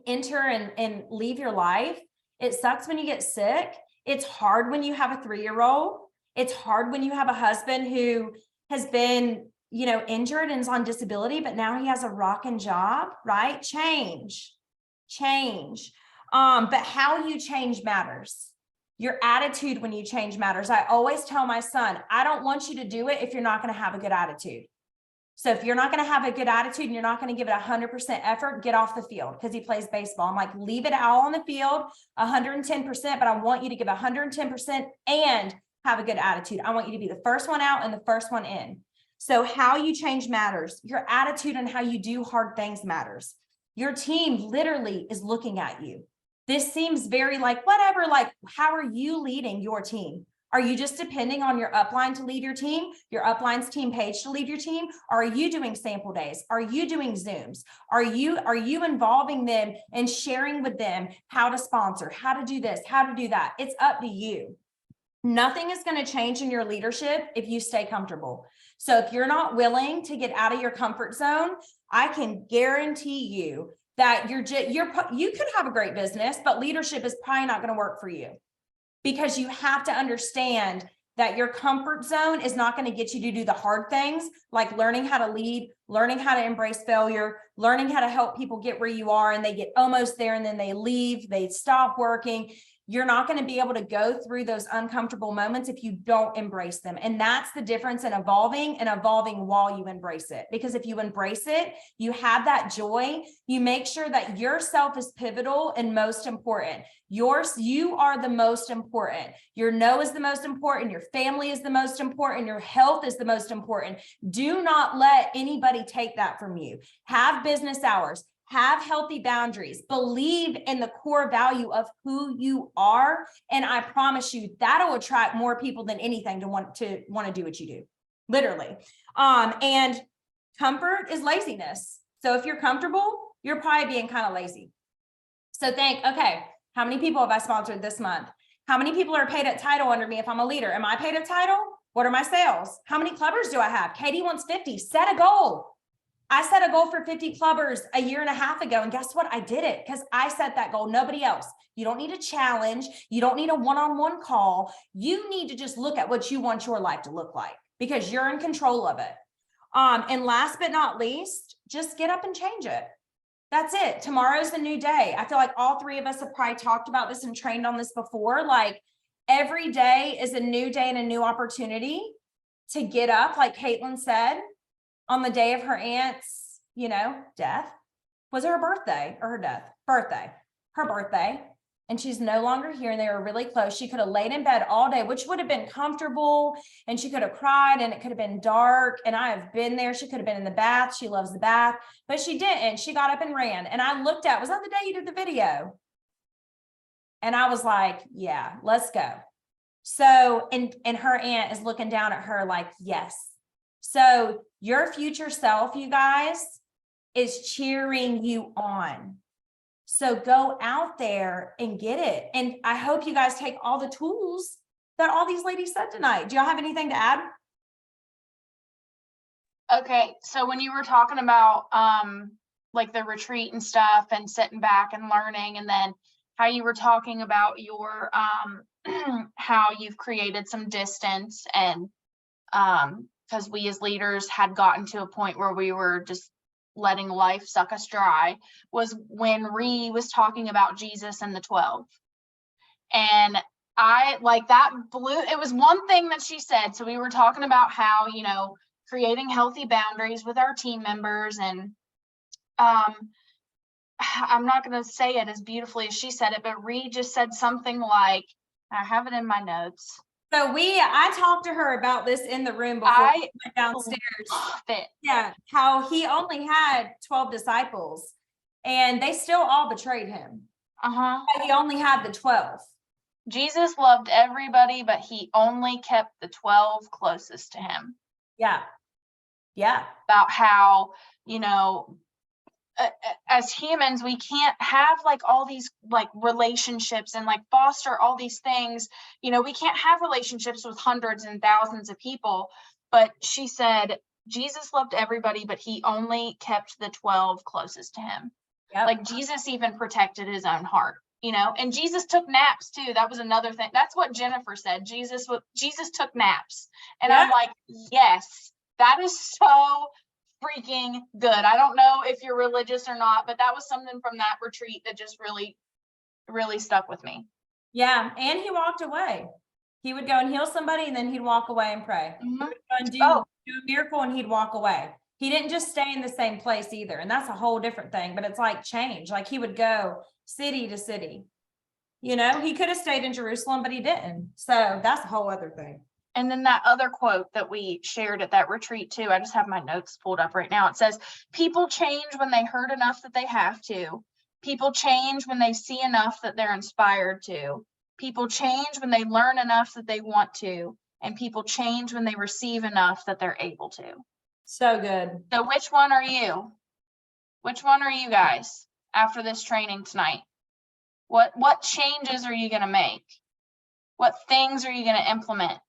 enter and leave your life. It sucks when you get sick. It's hard when you have a 3-year-old. It's hard when you have a husband who has been, injured and is on disability, but now he has a rocking job, right? Change. But how you change matters. Your attitude when you change matters. I always tell my son, I don't want you to do it if you're not going to have a good attitude. So if you're not going to have a good attitude and you're not going to give it 100% effort, get off the field, because he plays baseball. I'm like, leave it all on the field, 110%, but I want you to give 110% and have a good attitude. I want you to be the first one out and the first one in. So how you change matters. Your attitude and how you do hard things matters. Your team literally is looking at you. This seems very like, whatever, like, how are you leading your team? Are you just depending on your upline to lead your team, your upline's team page to lead your team? Or are you doing sample days? Are you doing Zooms? Are you involving them and sharing with them how to sponsor, how to do this, how to do that? It's up to you. Nothing is going to change in your leadership if you stay comfortable. So if you're not willing to get out of your comfort zone, I can guarantee you that you could have a great business, but leadership is probably not going to work for you, because you have to understand that your comfort zone is not going to get you to do the hard things, like learning how to lead, learning how to embrace failure, learning how to help people get where you are, and they get almost there and then they leave, they stop working. You're not going to be able to go through those uncomfortable moments if you don't embrace them. And that's the difference in evolving and evolving while you embrace it. Because if you embrace it, you have that joy, you make sure that yourself is pivotal and most important. You are the most important. Your no is the most important. Your family is the most important. Your health is the most important. Do not let anybody take that from you. Have business hours. Have healthy boundaries, believe in the core value of who you are. And I promise you that'll attract more people than anything to want to do what you do, literally. And comfort is laziness. So if you're comfortable, you're probably being kind of lazy. So think, okay, how many people have I sponsored this month? How many people are paid at title under me if I'm a leader? Am I paid at title? What are my sales? How many clubbers do I have? Katie wants 50, set a goal. I set a goal for 50 clubbers a year and a half ago. And guess what? I did it because I set that goal. Nobody else. You don't need a challenge. You don't need a one-on-one call. You need to just look at what you want your life to look like, because you're in control of it. And last but not least, just get up and change it. That's it. Tomorrow's a new day. I feel like all three of us have probably talked about this and trained on this before. Like, every day is a new day and a new opportunity to get up, like Kaitlyn said. On the day of her aunt's, death, was it her birthday or her death? Her birthday. And she's no longer here, and they were really close. She could have laid in bed all day, which would have been comfortable, and she could have cried, and it could have been dark. And I have been there. She could have been in the bath. She loves the bath, but she didn't. She got up and ran. And I looked at, was that the day you did the video? And I was like, yeah, let's go. So, and her aunt is looking down at her like, yes. So your future self, you guys, is cheering you on. So go out there and get it. And I hope you guys take all the tools that all these ladies said tonight. Do y'all have anything to add? Okay, so when you were talking about like the retreat and stuff and sitting back and learning, and then how you were talking about your how you've created some distance, and because we as leaders had gotten to a point where we were just letting life suck us dry, was when Ree was talking about Jesus and the 12. And I like that it was one thing that she said. So we were talking about how, creating healthy boundaries with our team members. And I'm not going to say it as beautifully as she said it, but Ree just said something like, I have it in my notes. So I talked to her about this in the room before I went downstairs. Yeah, how he only had 12 disciples and they still all betrayed him. But he only had the 12. Jesus loved everybody, but he only kept the 12 closest to him. Yeah. Yeah. About how, as humans, we can't have like all these like relationships and like foster all these things. We can't have relationships with hundreds and thousands of people. But she said, Jesus loved everybody, but he only kept the 12 closest to him. Yep. Like Jesus even protected his own heart, and Jesus took naps too. That was another thing. That's what Jennifer said. Jesus took naps. And yep. I'm like, yes, that is so freaking good. I don't know if you're religious or not, but that was something from that retreat that just really, really stuck with me. Yeah. And he walked away. He would go and heal somebody, and then he'd walk away and pray. Mm-hmm. He would go and do a miracle, and he'd walk away. He didn't just stay in the same place either. And that's a whole different thing, but it's like change. Like he would go city to city. He could have stayed in Jerusalem, but he didn't. So that's a whole other thing. And then that other quote that we shared at that retreat too, I just have my notes pulled up right now. It says, people change when they hurt enough that they have to. People change when they see enough that they're inspired to. People change when they learn enough that they want to. And people change when they receive enough that they're able to. So good. So which one are you? Which one are you guys after this training tonight? What changes are you going to make? What things are you going to implement?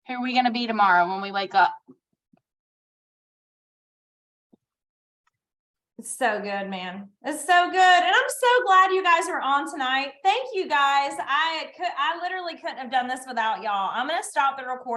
Who are we going to be tomorrow when we wake up? It's so good, man. It's so good. And I'm so glad you guys are on tonight. Thank you guys. I literally couldn't have done this without y'all. I'm going to stop the recording.